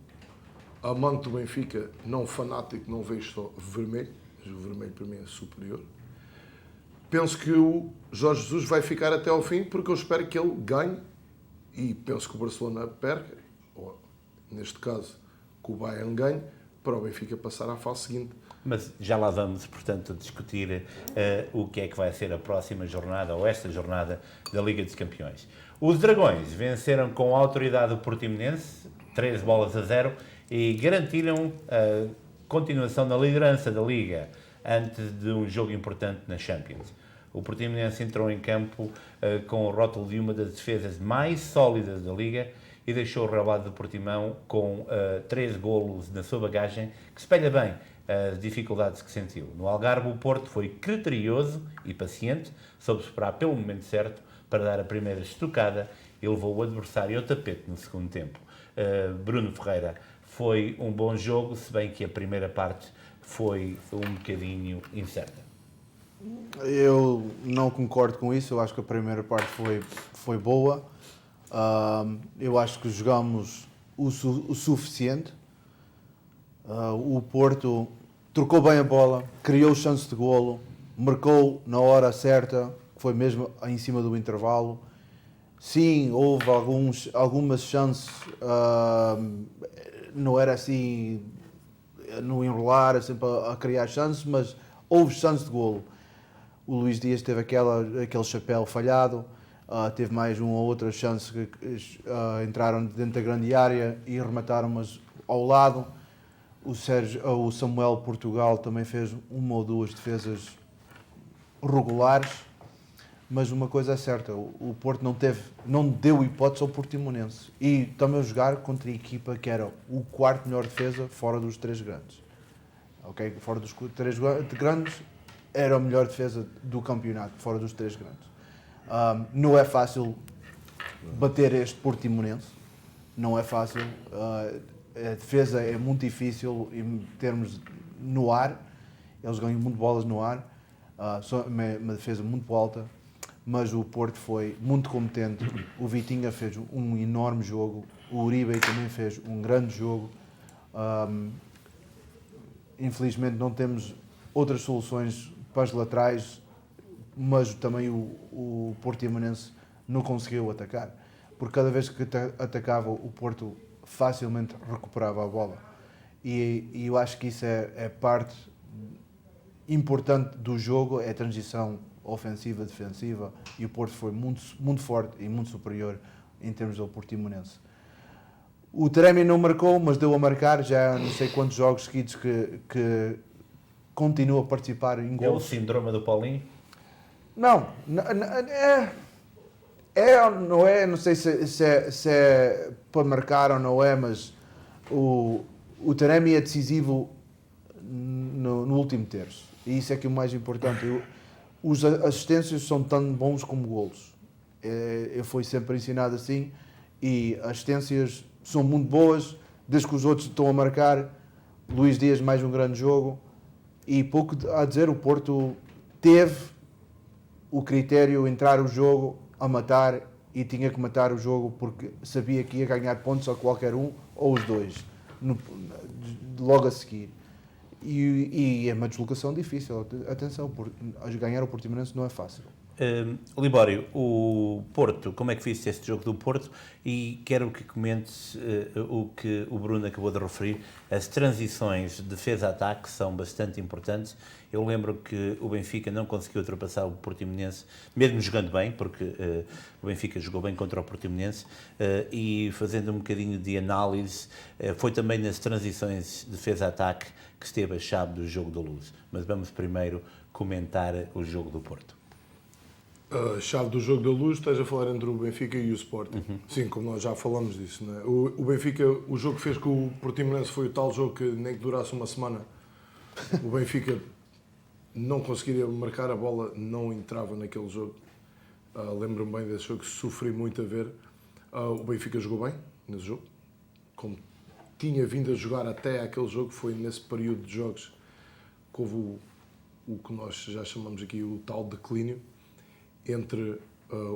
amante do Benfica, não fanático, não vejo só vermelho, mas o vermelho para mim é superior. Penso que o Jorge Jesus vai ficar até ao fim, porque eu espero que ele ganhe, e penso que o Barcelona perca, ou neste caso, que o Bayern ganhe, para o Benfica passar à fase seguinte. Mas já lá vamos, portanto, a discutir o que é que vai ser a próxima jornada, ou esta jornada, da Liga dos Campeões. Os Dragões venceram com autoridade o Portimonense, 3-0, e garantiram a continuação da liderança da Liga antes de um jogo importante na Champions. O Portimonense entrou em campo com o rótulo de uma das defesas mais sólidas da Liga e deixou o relvado do Portimão com 3 golos na sua bagagem, que espelha bem as dificuldades que sentiu. No Algarve, o Porto foi criterioso e paciente, soube esperar pelo momento certo para dar a primeira estocada e levou o adversário ao tapete no segundo tempo. Bruno Ferreira, foi um bom jogo, se bem que a primeira parte foi um bocadinho incerta. Eu não concordo com isso, eu acho que a primeira parte foi boa. Eu acho que jogamos o suficiente. O Porto trocou bem a bola, criou chance de golo, marcou na hora certa, que foi mesmo em cima do intervalo. Sim, houve algumas chances, não era assim no enrolar, sempre a criar chances, mas houve chances de golo. O Luís Dias teve aquele chapéu falhado, teve mais uma ou outra chance que entraram dentro da grande área e remataram, mas ao lado. O Samuel Portugal também fez uma ou duas defesas regulares, mas uma coisa é certa, o Porto não deu hipótese ao Portimonense e também a jogar contra a equipa que era o quarto melhor defesa fora dos 3 grandes. Okay? Fora dos 3 grandes era a melhor defesa do campeonato, fora dos 3 grandes. Não é fácil bater este Portimonense, não é fácil. A defesa é muito difícil em termos no ar, eles ganham muito bolas no ar, uma defesa muito alta, mas o Porto foi muito competente. O Vitinha fez um enorme jogo, o Uribe também fez um grande jogo. Infelizmente não temos outras soluções para as laterais, mas também o Portimonense não conseguiu atacar. porque cada vez que atacava o Porto facilmente recuperava a bola. E eu acho que isso é parte importante do jogo, é a transição ofensiva-defensiva, e o Porto foi muito forte e muito superior em termos do Portimonense. O Taremi não marcou, mas deu a marcar já não sei quantos jogos seguidos que continua a participar em É o gols. síndrome do Paulinho? Não, não é, não sei se é para marcar ou não é, mas o Taremi é decisivo no último terço, e isso é que é o mais importante. Os assistências são tão bons como golos. Eu fui sempre ensinado assim, e as assistências são muito boas, desde que os outros estão a marcar. Luís Dias mais um grande jogo, e pouco a dizer, o Porto teve o critério entrar o jogo a matar, e tinha que matar o jogo porque sabia que ia ganhar pontos a qualquer um ou os dois logo a seguir. E é uma deslocação difícil. Atenção, ganhar o Portimonense não é fácil. Libório, o Porto, como é que viste este jogo do Porto? E quero que comentes o que o Bruno acabou de referir. As transições de defesa-ataque são bastante importantes. Eu lembro que o Benfica não conseguiu ultrapassar o Portimonense, mesmo jogando bem, porque o Benfica jogou bem contra o Portimonense, e fazendo um bocadinho de análise, foi também nas transições de defesa-ataque que esteve a chave do jogo da Luz. Mas vamos primeiro comentar o jogo do Porto. A chave do jogo da Luz, estás a falar entre o Benfica e o Sporting. Sim, como nós já falamos disso. Não é? O Benfica, o jogo que fez com o Portimonense foi o tal jogo que nem que durasse uma semana. O Benfica não conseguiria marcar a bola, não entrava naquele jogo. Lembro-me bem desse jogo, sofri muito a ver. O Benfica jogou bem nesse jogo, como tinha vindo a jogar até aquele jogo. Foi nesse período de jogos que houve o que nós já chamamos aqui o tal declínio entre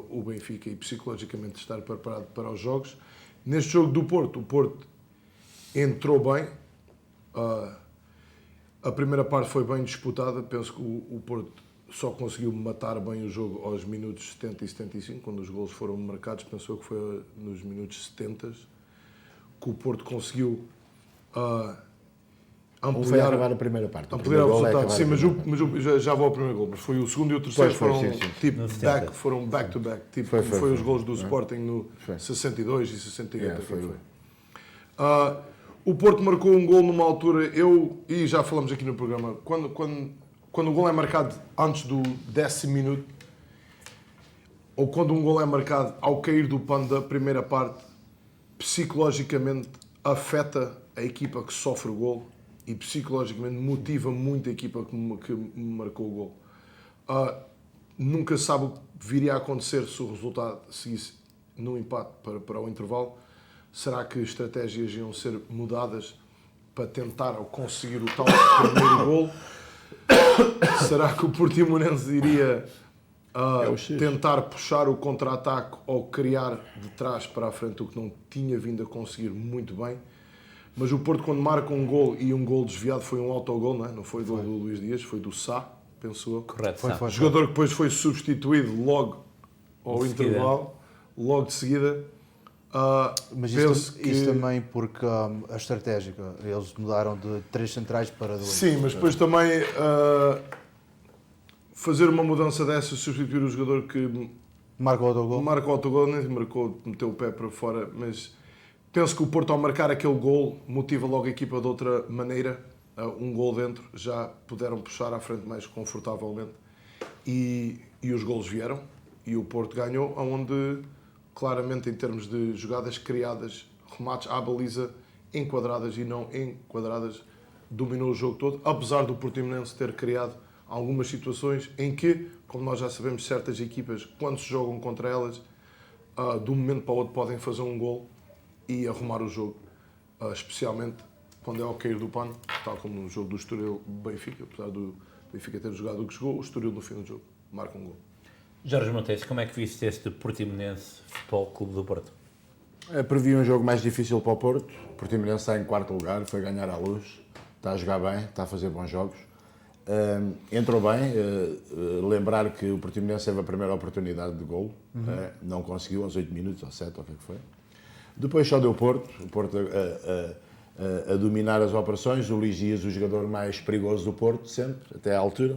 o Benfica e psicologicamente estar preparado para os jogos. Neste jogo do Porto, o Porto entrou bem. A primeira parte foi bem disputada. Penso que o Porto só conseguiu matar bem o jogo aos minutos 70 e 75, quando os golos foram marcados. Pensou que foi nos minutos 70 que o Porto conseguiu Foi a acabar a primeira parte. Ampliar o resultado, sim, mas já vou ao primeiro gol. Mas foi o segundo e o terceiro, foram back-to-back, tipo foi os gols do Sporting no 62 e 68. O Porto marcou um gol numa altura, e já falamos aqui no programa, quando o gol é marcado antes do 10º minuto, ou quando um gol é marcado ao cair do pano da primeira parte, psicologicamente afeta a equipa que sofre o gol, e psicologicamente motiva muito a equipa que marcou o gol. Nunca sabe o que viria a acontecer se o resultado seguisse num empate para o intervalo. Será que estratégias iam ser mudadas para tentar conseguir o tal primeiro gol? Será que o Portimonense iria tentar puxar o contra-ataque ou criar de trás para a frente, o que não tinha vindo a conseguir muito bem? Mas o Porto, quando marca um gol, e um gol desviado, foi um autogol, não foi do Luís Dias, foi do Sá, penso eu. Correto, foi. Jogador que depois foi substituído logo ao intervalo, logo de seguida. Mas isso também porque a estratégica, eles mudaram de 3 centrais para 2. Sim, mas depois também fazer uma mudança dessa, substituir o jogador que marca o autogol, nem marcou, meteu o pé para fora, mas penso que o Porto, ao marcar aquele gol, motiva logo a equipa de outra maneira. Um gol dentro, já puderam puxar à frente mais confortavelmente, e os golos vieram, e o Porto ganhou, onde claramente, em termos de jogadas criadas, remates à baliza, enquadradas e não enquadradas, dominou o jogo todo, apesar do Portimonense ter criado algumas situações em que, como nós já sabemos, certas equipas, quando se jogam contra elas, de um momento para o outro podem fazer um gol e arrumar o jogo, especialmente quando é ao cair do pano, tal como no jogo do Estoril-Benfica. Apesar do Benfica ter jogado o que jogou, o Estoril no fim do jogo marca um gol. Jorge Montes, como é que viste este Portimonense Futebol Clube do Porto? Previ um jogo mais difícil para o Porto. O Portimonense está em 4º lugar, foi ganhar à Luz, está a jogar bem, está a fazer bons jogos. Entrou bem, lembrar que o Portimonense teve a primeira oportunidade de golo, não conseguiu aos 8 minutos, ou 7, ou o que é que foi. Depois só deu o Porto a dominar as operações, o Luís Dias, o jogador mais perigoso do Porto, sempre, até à altura.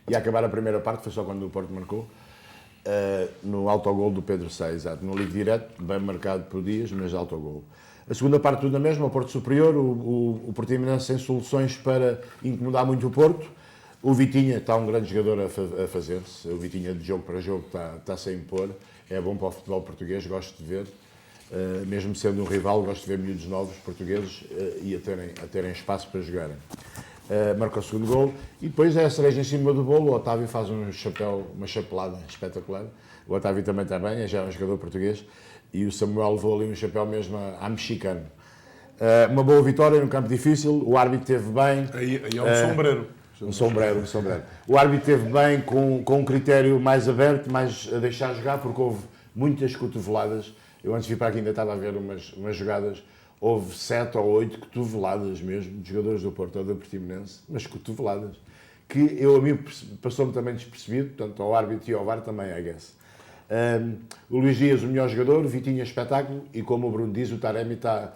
E a acabar a primeira parte, foi só quando o Porto marcou, no autogol do Pedro Sá, exato, no ligue direto, bem marcado por Dias, mas autogol. A segunda parte tudo na mesma, o Porto superior, o Portimonense sem soluções para incomodar muito o Porto. O Vitinha está um grande jogador a fazer-se, o Vitinha de jogo para jogo está-se a impor, é bom para o futebol português, gosto de ver, mesmo sendo um rival, gosto de ver miúdos novos portugueses e a terem espaço para jogarem. Marca o segundo gol e depois é a cereja em cima do bolo, o Otávio faz uma chapelada espetacular, o Otávio também está bem, já é um jogador português e o Samuel levou ali um chapéu mesmo a mexicano. Uma boa vitória num campo difícil, o árbitro teve bem. Aí é um sombreiro. Um sombreiro. O árbitro teve bem, com um critério mais aberto, mais a deixar jogar, porque houve muitas cotoveladas. Eu antes de vir para aqui ainda estava a ver umas jogadas, houve 7 ou 8 cotoveladas mesmo, de jogadores do Porto ou do Portimonense, mas cotoveladas, que a mim passou-me também despercebido, portanto ao árbitro e ao VAR também, I guess. O Luís Dias, o melhor jogador, o Vitinha, espetáculo, e como o Bruno diz, o Taremi está...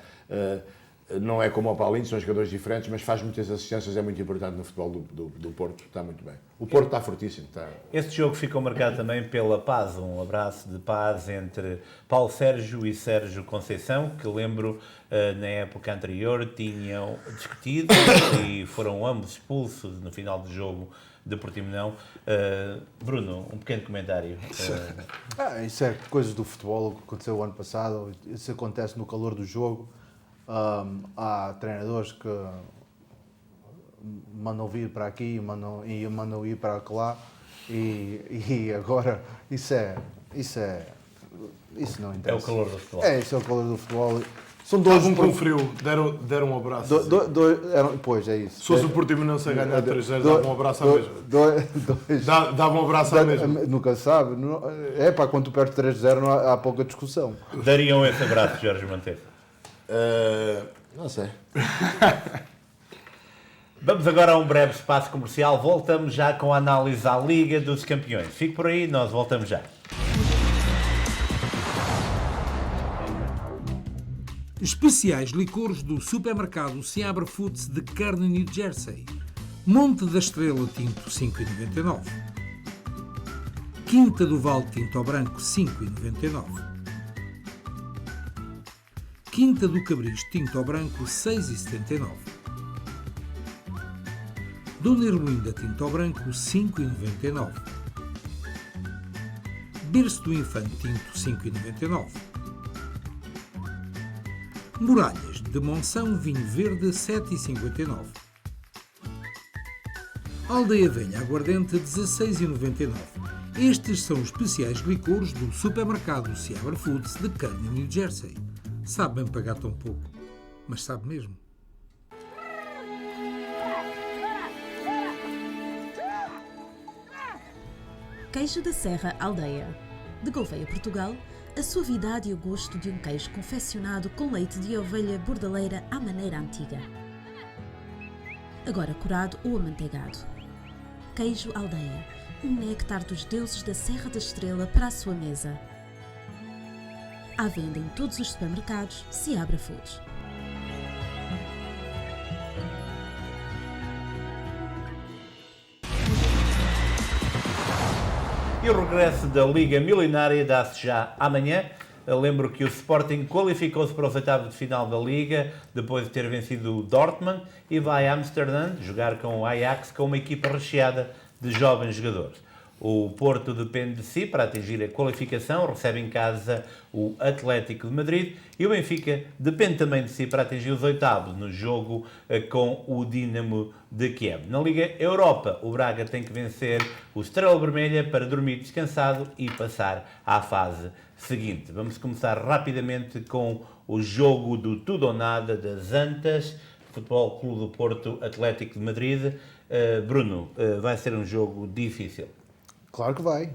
não é como o Paulinho, são jogadores diferentes, mas faz muitas assistências, é muito importante no futebol do Porto, está muito bem. O Porto está fortíssimo. Este jogo ficou marcado também pela paz, um abraço de paz entre Paulo Sérgio e Sérgio Conceição, que lembro, na época anterior, tinham discutido e foram ambos expulsos no final do jogo de Portimonão. Bruno, um pequeno comentário. Isso é coisas do futebol, o que aconteceu o ano passado, isso acontece no calor do jogo. Há treinadores que mandam vir para aqui e mandam ir para lá e agora isso não interessa. É o calor do futebol. Isso é o calor do futebol. São dois Com frio, deram um abraço. Pois é isso. Se fosse o Portimonense a ganhar 3-0, dava um abraço à mesma. Dava um abraço à mesma. Nunca sabe. Quando tu perdes 3-0 há pouca discussão. Dariam esse abraço, Jorge Monteiro? Não sei. Vamos agora a um breve espaço comercial. Voltamos já com a análise à Liga dos Campeões. Fique por aí, nós voltamos já. Especiais licores do supermercado Seabra Foods de Kearney, New Jersey. Monte da Estrela Tinto 5,99. Quinta do Vale Tinto Branco 5,99. Quinta do Cabris Tinto Branco 6,79. Dona Ermelinda Tinto Branco 5,99. Berço do Infante Tinto 5,99. Muralhas de Monção Vinho Verde 7,59. Aldeia Velha Aguardente 16,99. Estes são os especiais licores do supermercado Seabra Foods de Kearney, New Jersey. Sabe bem pagar tão pouco, mas sabe mesmo. Queijo da Serra Aldeia. De Gouveia, Portugal, a suavidade e o gosto de um queijo confeccionado com leite de ovelha bordaleira à maneira antiga. Agora curado ou amanteigado. Queijo Aldeia, um néctar dos deuses da Serra da Estrela para a sua mesa. À venda em todos os supermercados Seabra Foods. E o regresso da Liga Milionária dá-se já amanhã. Eu lembro que o Sporting qualificou-se para os oitavos de final da Liga, depois de ter vencido o Dortmund, e vai a Amsterdã jogar com o Ajax, com uma equipa recheada de jovens jogadores. O Porto depende de si para atingir a qualificação, recebe em casa o Atlético de Madrid, e o Benfica depende também de si para atingir os oitavos no jogo com o Dinamo de Kiev. Na Liga Europa, o Braga tem que vencer o Estrela Vermelha para dormir descansado e passar à fase seguinte. Vamos começar rapidamente com o jogo do tudo ou nada das Antas, Futebol Clube do Porto, Atlético de Madrid. Bruno, vai ser um jogo difícil. Claro que vai.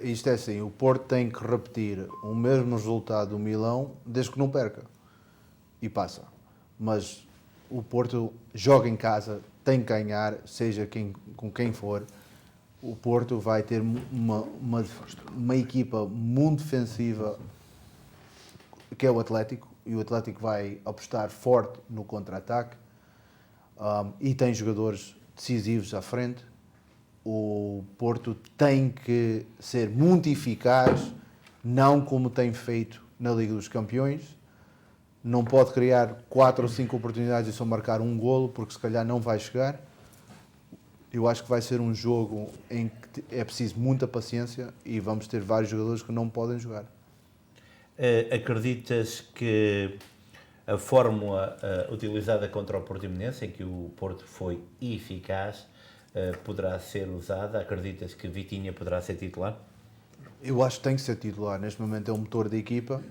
Isto é assim, o Porto tem que repetir o mesmo resultado do Milão desde que não perca. E passa. Mas O Porto joga em casa, tem que ganhar, seja com quem for. O Porto vai ter uma equipa muito defensiva, que é o Atlético, e o Atlético vai apostar forte no contra-ataque, e tem jogadores decisivos à frente. O Porto tem que ser muito eficaz, não como tem feito na Liga dos Campeões. Não pode criar 4 ou 5 oportunidades e só marcar um golo, porque se calhar não vai chegar. Eu acho que vai ser um jogo em que é preciso muita paciência e vamos ter vários jogadores que não podem jogar. Acreditas que a fórmula utilizada contra o Portimonense, em que o Porto foi eficaz, poderá ser usada? Acreditas que Vitinha poderá ser titular? Eu acho que tem que ser titular. Neste momento é o motor da equipa.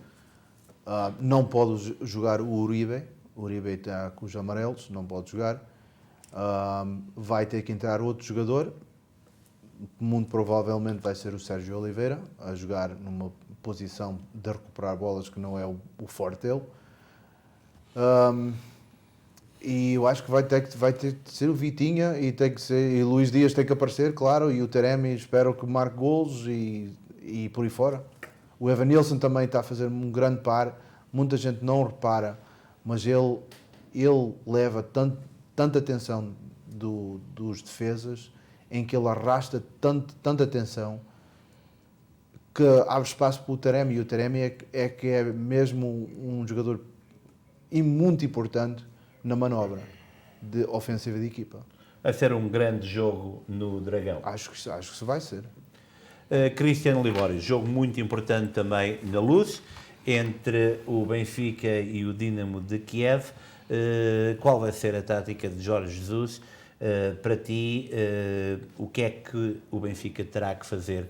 Não pode jogar o Uribe. O Uribe está com os amarelos, não pode jogar. Vai ter que entrar outro jogador. Muito provavelmente vai ser o Sérgio Oliveira, a jogar numa posição de recuperar bolas que não é o forte dele. E eu acho que vai ter que ser o Vitinha e o Luís Dias tem que aparecer, claro, e o Taremi espero que marque golos e por aí fora. O Evanilson também está a fazer um grande par, muita gente não repara, mas ele leva tanta atenção dos defesas, em que ele arrasta tanta atenção, que abre espaço para o Taremi, e o Taremi é mesmo um jogador muito importante na manobra ofensiva de equipa. Vai ser um grande jogo no Dragão. Acho que se vai ser. Cristiano Libório, jogo muito importante também na Luz, entre o Benfica e o Dinamo de Kiev. Qual vai ser a tática de Jorge Jesus? Para ti, o que é que o Benfica terá que fazer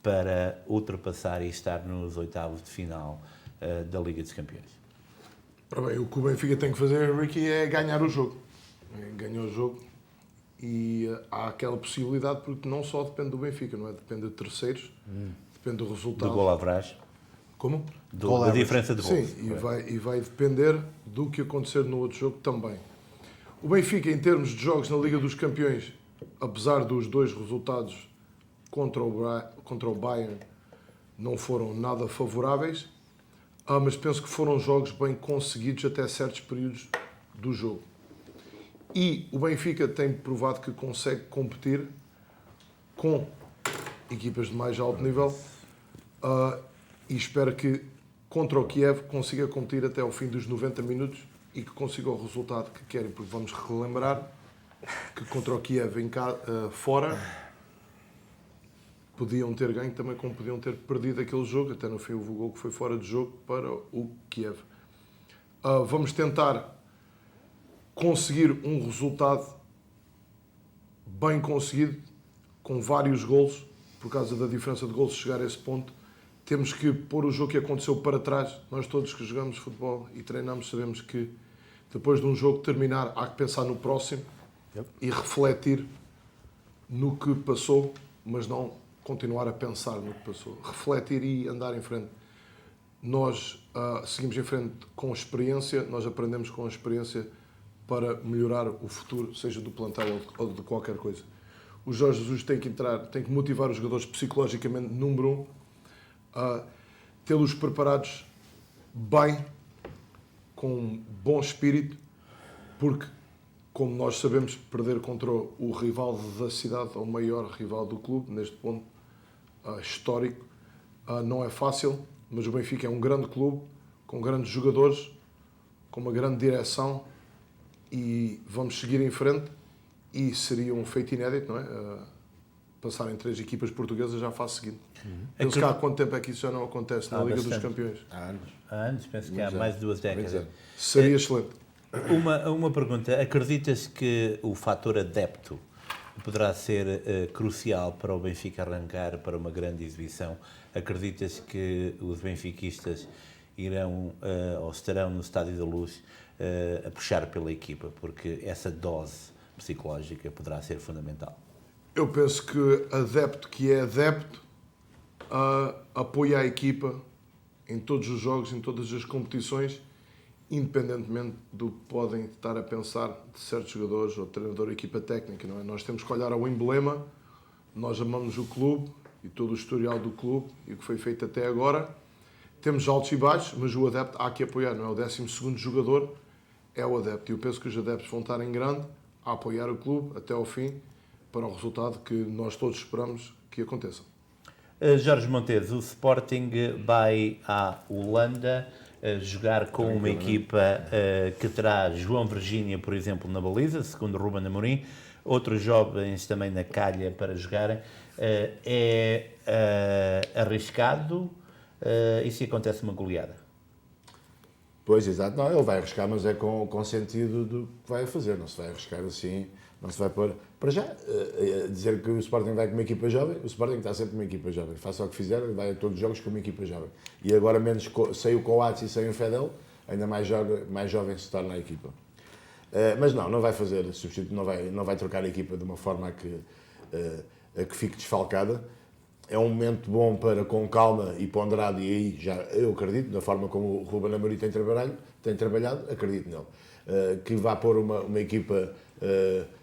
para ultrapassar e estar nos oitavos de final da Liga dos Campeões? Ora bem, o que o Benfica tem que fazer, Ricky, é ganhar o jogo. Ganhar o jogo. E há aquela possibilidade, porque não só depende do Benfica, não é? Depende de terceiros, depende do resultado. Do gol average? Como? Da diferença de gols. Sim, e vai depender do que acontecer no outro jogo também. O Benfica, em termos de jogos na Liga dos Campeões, apesar dos 2 resultados contra o Bayern, não foram nada favoráveis, mas penso que foram jogos bem conseguidos até certos períodos do jogo. E o Benfica tem provado que consegue competir com equipas de mais alto nível, e espero que contra o Kiev consiga competir até ao fim dos 90 minutos e que consiga o resultado que querem, porque vamos relembrar que contra o Kiev fora podiam ter ganho também, como podiam ter perdido aquele jogo. Até no fim houve o gol que foi fora de jogo para o Kiev. Vamos tentar conseguir um resultado bem conseguido, com vários golos, por causa da diferença de golos chegar a esse ponto. Temos que pôr o jogo que aconteceu para trás. Nós todos que jogamos futebol e treinamos sabemos que depois de um jogo terminar há que pensar no próximo e refletir no que passou, mas não continuar a pensar no que passou. Refletir e andar em frente. Nós seguimos em frente com experiência, nós aprendemos com a experiência para melhorar o futuro, seja do plantel ou de qualquer coisa. O Jorge Jesus tem que motivar os jogadores psicologicamente, número 1, tê-los preparados bem, com bom espírito, porque, como nós sabemos, perder contra o rival da cidade, ou o maior rival do clube, neste ponto histórico, não é fácil, mas o Benfica é um grande clube, com grandes jogadores, com uma grande direção, e vamos seguir em frente, e seria um feito inédito, não é? Passarem 3 equipas portuguesas já à fase seguinte. Penso que há quanto tempo é que isso já não acontece na Liga dos Campeões? Há anos. Há anos, penso que há mais de 2 décadas. Seria excelente. Uma pergunta. Acreditas que o fator adepto poderá ser crucial para o Benfica arrancar para uma grande exibição? Acreditas que os benfiquistas irão ou estarão no Estádio da Luz a puxar pela equipa? Porque essa dose psicológica poderá ser fundamental. Eu penso que adepto que é adepto apoia a equipa em todos os jogos, em todas as competições, independentemente do que podem estar a pensar de certos jogadores ou treinador ou equipa técnica, não é? Nós temos que olhar ao emblema, nós amamos o clube e todo o historial do clube e o que foi feito até agora. Temos altos e baixos, mas o adepto há que apoiar, não é? O 12º jogador é o adepto e eu penso que os adeptos vão estar em grande a apoiar o clube até ao fim para o resultado que nós todos esperamos que aconteça. Jorge Montes, o Sporting vai à Holanda jogar com uma equipa que terá João Virgínia, por exemplo, na baliza, segundo Ruben Amorim, outros jovens também na calha para jogarem. É arriscado e se acontece uma goleada? Pois, exato. Não, ele vai arriscar, mas é com sentido do que vai fazer. Não se vai arriscar assim, não se vai pôr... Para já, dizer que o Sporting vai com uma equipa jovem, o Sporting está sempre com uma equipa jovem. Faça o que fizer, vai a todos os jogos com uma equipa jovem. E agora, menos sem o Coates e sem o Fedel, ainda mais jovem se torna a equipa. Mas não vai fazer substituto, não vai trocar a equipa de uma forma a que fique desfalcada. É um momento bom para, com calma e ponderado, e aí já eu acredito, da forma como o Ruben Amorim tem trabalhado, acredito nele. Que vá pôr uma equipa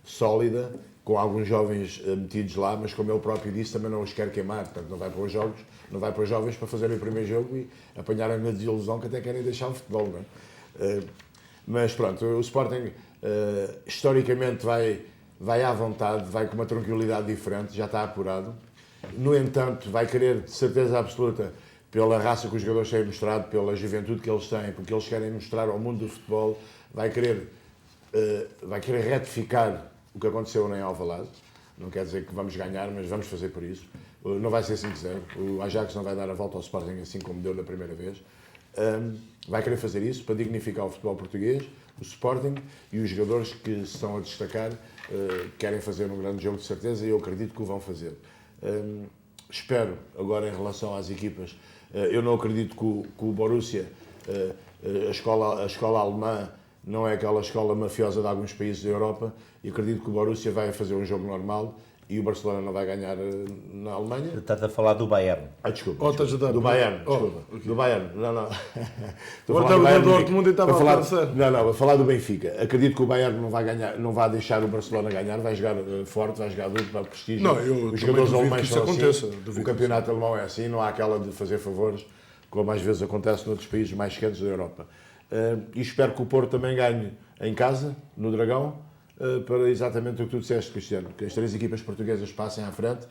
sólida, com alguns jovens metidos lá, mas como ele próprio disse, também não os quer queimar, portanto não vai para os jogos, não vai para os jovens para fazerem o primeiro jogo e apanharem a desilusão que até querem deixar o futebol, não é? Mas pronto, o Sporting historicamente vai à vontade, vai com uma tranquilidade diferente, já está apurado. No entanto, vai querer, de certeza absoluta, pela raça que os jogadores têm mostrado, pela juventude que eles têm, porque eles querem mostrar ao mundo do futebol, vai querer retificar o que aconteceu em Alvalade. Não quer dizer que vamos ganhar, mas vamos fazer por isso. Não vai ser 5-0. O Ajax não vai dar a volta ao Sporting assim como deu na primeira vez. Vai querer fazer isso para dignificar o futebol português, o Sporting e os jogadores que se estão a destacar querem fazer um grande jogo de certeza e eu acredito que o vão fazer. Espero, agora em relação às equipas, eu não acredito que o Borussia, a escola alemã, não é aquela escola mafiosa de alguns países da Europa, e acredito que o Borussia vai fazer um jogo normal e o Barcelona não vai ganhar na Alemanha. Estás a falar do Bayern. Desculpa. Estás a dar Do Bayern, desculpa. Okay. Do Bayern, não. Estou Agora estava do Dortmund e estava a falar. Não, vou falar do Benfica. Acredito que o Bayern não vai ganhar, não vai deixar o Barcelona ganhar, vai jogar forte, vai jogar duro para prestígio. Não, eu os jogadores duvido alemães que isso são aconteça. assim. O campeonato alemão é assim, não há aquela de fazer favores, como às vezes acontece noutros países mais quentes da Europa. E espero que o Porto também ganhe em casa, no Dragão, para exatamente o que tu disseste, Cristiano, que as três equipas portuguesas passem à frente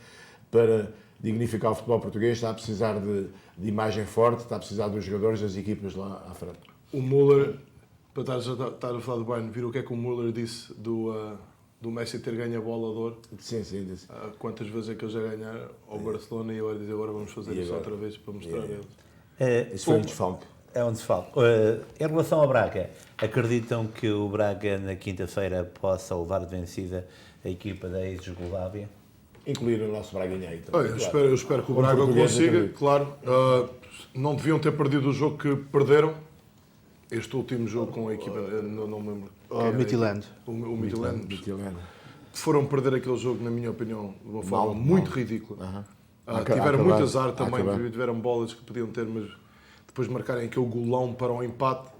para dignificar o futebol português. Está a precisar de imagem forte, está a precisar dos jogadores das equipas lá à frente. O Müller, para estar a falar do Bayern, viram o que é que o Müller disse do Messi ter ganho a bola de ouro? Sim, disse. Quantas vezes é que ele já ganhar ao Barcelona e agora dizer agora vamos fazer isso outra vez para mostrar a eles? Isso foi um desfalque. É um desfalque. Em relação ao Braga, acreditam que o Braga na quinta-feira possa levar de vencida a equipa da ex-Jugoslávia? Incluir o nosso Braguinha aí também. Eu espero que o Como Braga português, consiga, acredito. claro. Não deviam ter perdido o jogo que perderam. Este último jogo com a equipa, não me lembro. Midtjylland. O Midtjylland. Midtjylland. Foram perder aquele jogo, na minha opinião, de uma forma muito ridícula. Tiveram Acabar- muito azar também, acabar. tiveram bolas que podiam ter, mas depois de marcarem aquele golão para o empate,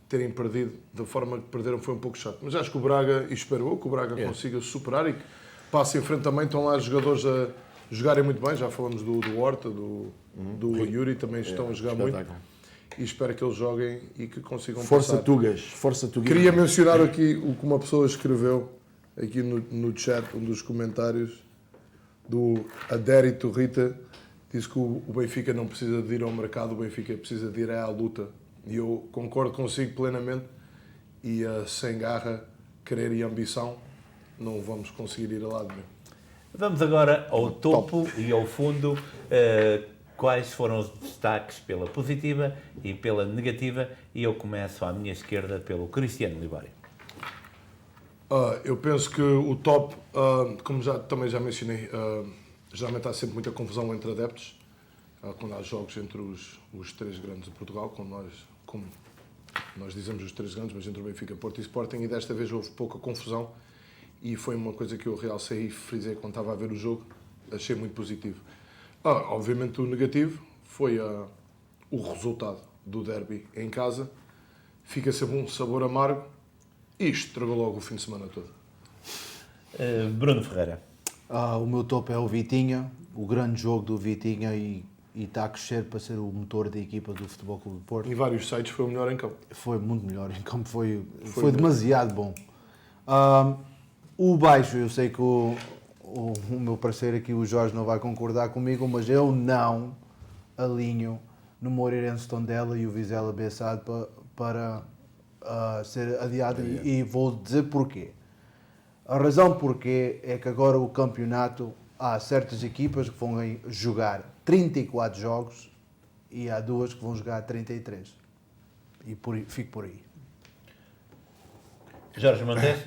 terem perdido da forma que perderam foi um pouco chato. Mas acho que o Braga, e espero eu que o Braga consiga superar e que passe em frente também. Estão lá os jogadores a jogarem muito bem, já falamos do Horta, do Yuri, também estão a jogar muito. E espero que eles joguem e que consigam Força passar. Tugas, força Tuguinho. Queria mencionar aqui o que uma pessoa escreveu aqui no chat, um dos comentários do Adérito Rita, disse que o Benfica não precisa de ir ao mercado, o Benfica precisa de ir à luta. E eu concordo consigo plenamente e sem garra, querer e ambição não vamos conseguir ir a lado nenhum. Vamos agora ao topo e ao fundo. Quais foram os destaques pela positiva e pela negativa? E eu começo à minha esquerda pelo Cristiano Libório. Eu penso que o top, como também já mencionei, geralmente há sempre muita confusão entre adeptos, quando há jogos entre os três grandes de Portugal, como nós dizemos os três grandes, mas entre o Benfica, Porto e Sporting, e desta vez houve pouca confusão, e foi uma coisa que eu realcei e frisei quando estava a ver o jogo, achei muito positivo. Obviamente o negativo foi o resultado do derby em casa. fica sempre um sabor amargo e estragou logo o fim de semana todo. Bruno Ferreira. O meu topo é o Vitinha, o grande jogo do Vitinha e está a crescer para ser o motor da equipa do Futebol Clube do Porto. Em vários sites foi o melhor em campo. Foi muito melhor em campo, foi demasiado bom. O baixo, eu sei que o meu parceiro aqui, o Jorge, não vai concordar comigo, mas eu não alinho no Moreirense Tondela e o Vizela Bessade para ser adiado e vou dizer porquê. A razão porquê é que agora o campeonato, há certas equipas que vão jogar 34 jogos e há duas que vão jogar 33. E fico por aí. Jorge Montes.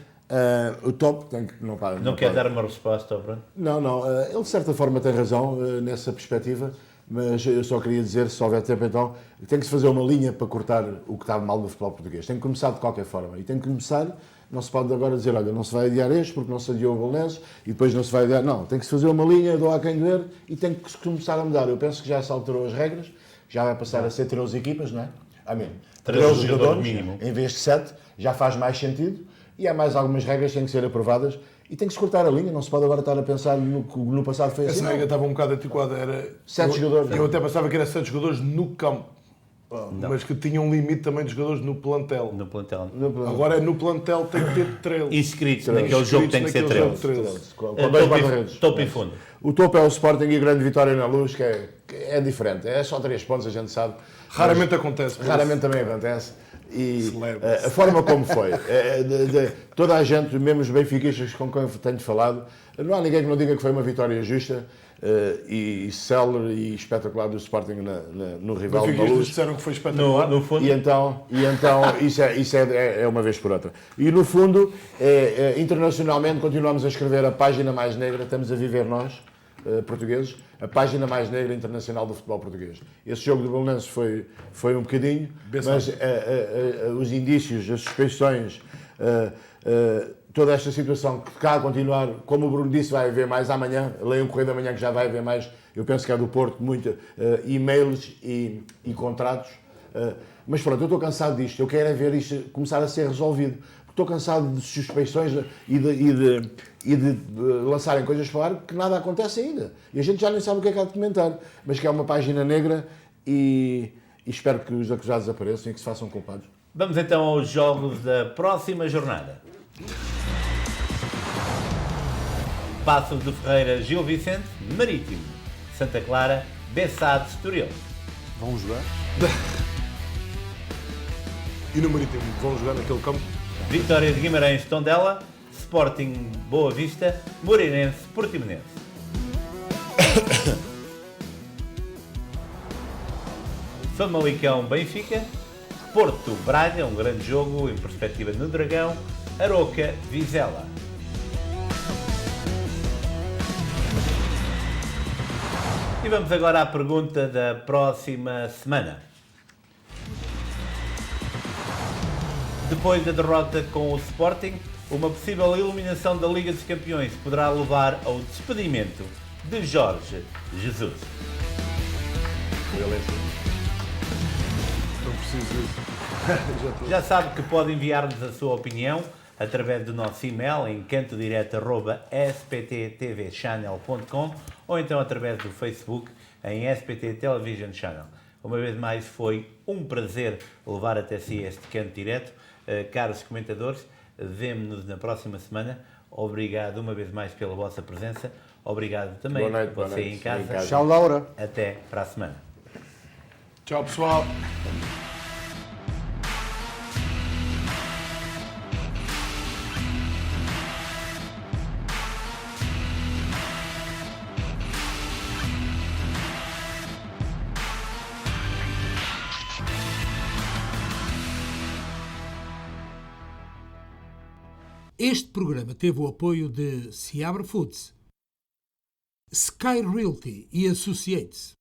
O top tem que Não quer dar uma resposta ao Bruno? Não, ele de certa forma tem razão nessa perspectiva, mas eu só queria dizer, se houver tempo então, tem que se fazer uma linha para cortar o que está mal no futebol português. Tem que começar de qualquer forma. E tem que começar, não se pode agora dizer, olha, não se vai adiar este porque não se adiou o Belenenses e depois não se vai adiar. Não, tem que se fazer uma linha, doar a quem doer e tem que se começar a mudar. Eu penso que já se alterou as regras, já vai passar a ser 13 equipas, não é? Amém. 13 jogadores mínimo. Em vez de 7, já faz mais sentido. E há mais algumas regras que têm que ser aprovadas e tem que se cortar a linha, não se pode agora estar a pensar no passado foi assim. Essa regra estava um bocado antiquada, era 7 jogadores. Eu até pensava que era 7 jogadores no campo, mas que tinha um limite também de jogadores no plantel. No plantel. Agora no plantel tem que ter 13. Inscritos naquele jogo tem que ser 13. Com dois guarda-redes. Topo e fundo. O topo é o Sporting e a grande vitória na Luz, que é diferente. É só 3 pontos, a gente sabe. Raramente acontece. Raramente também acontece. E Celebra-se. a forma como foi, toda a gente, mesmo os benfiquistas com quem tenho falado, não há ninguém que não diga que foi uma vitória justa e célere e espetacular do Sporting no rival da Luz. Disseram que foi espetacular. No fundo. E então isso é uma vez por outra. E no fundo, internacionalmente, continuamos a escrever a página mais negra, estamos a viver nós, portugueses, a página mais negra internacional do futebol português. Esse jogo do Belenenses foi um bocadinho, mas os indícios, as suspeições, toda esta situação que está a continuar, como o Bruno disse, vai haver mais amanhã, leiam o Correio da Manhã que já vai haver mais, eu penso que é do Porto, muito e-mails e contratos. Mas pronto, eu estou cansado disto, eu quero é ver isto começar a ser resolvido. Estou cansado de suspeições e de lançarem coisas para ar que nada acontece ainda. E a gente já nem sabe o que é que há de comentar. Mas que é uma página negra e espero que os acusados apareçam e que se façam culpados. Vamos então aos jogos da próxima jornada. Paços de Ferreira, Gil Vicente, Marítimo, Santa Clara, Bessade, Estoril. Vão jogar? E no Marítimo vão jogar naquele campo. Vitória de Guimarães, Tondela, Sporting Boa Vista, Moreirense, Portimonense. Famalicão, Benfica, Porto, Braga, um grande jogo em perspectiva no Dragão, Aroca, Vizela. E vamos agora à pergunta da próxima semana. Depois da derrota com o Sporting, uma possível eliminação da Liga dos Campeões poderá levar ao despedimento de Jorge Jesus. Não preciso disso. Já sabe que pode enviar-nos a sua opinião através do nosso e-mail em cantodireto@spttvchannel.com ou então através do Facebook em SPT Television Channel. Uma vez mais foi um prazer levar até si este Canto Direto. Caros comentadores, vemo-nos na próxima semana. Obrigado uma vez mais pela vossa presença. Obrigado também Boa noite, você em casa. Tchau, Laura. Até para a semana. Tchau, pessoal. Este programa teve o apoio de Seabra Foods, Sky Realty e Associates.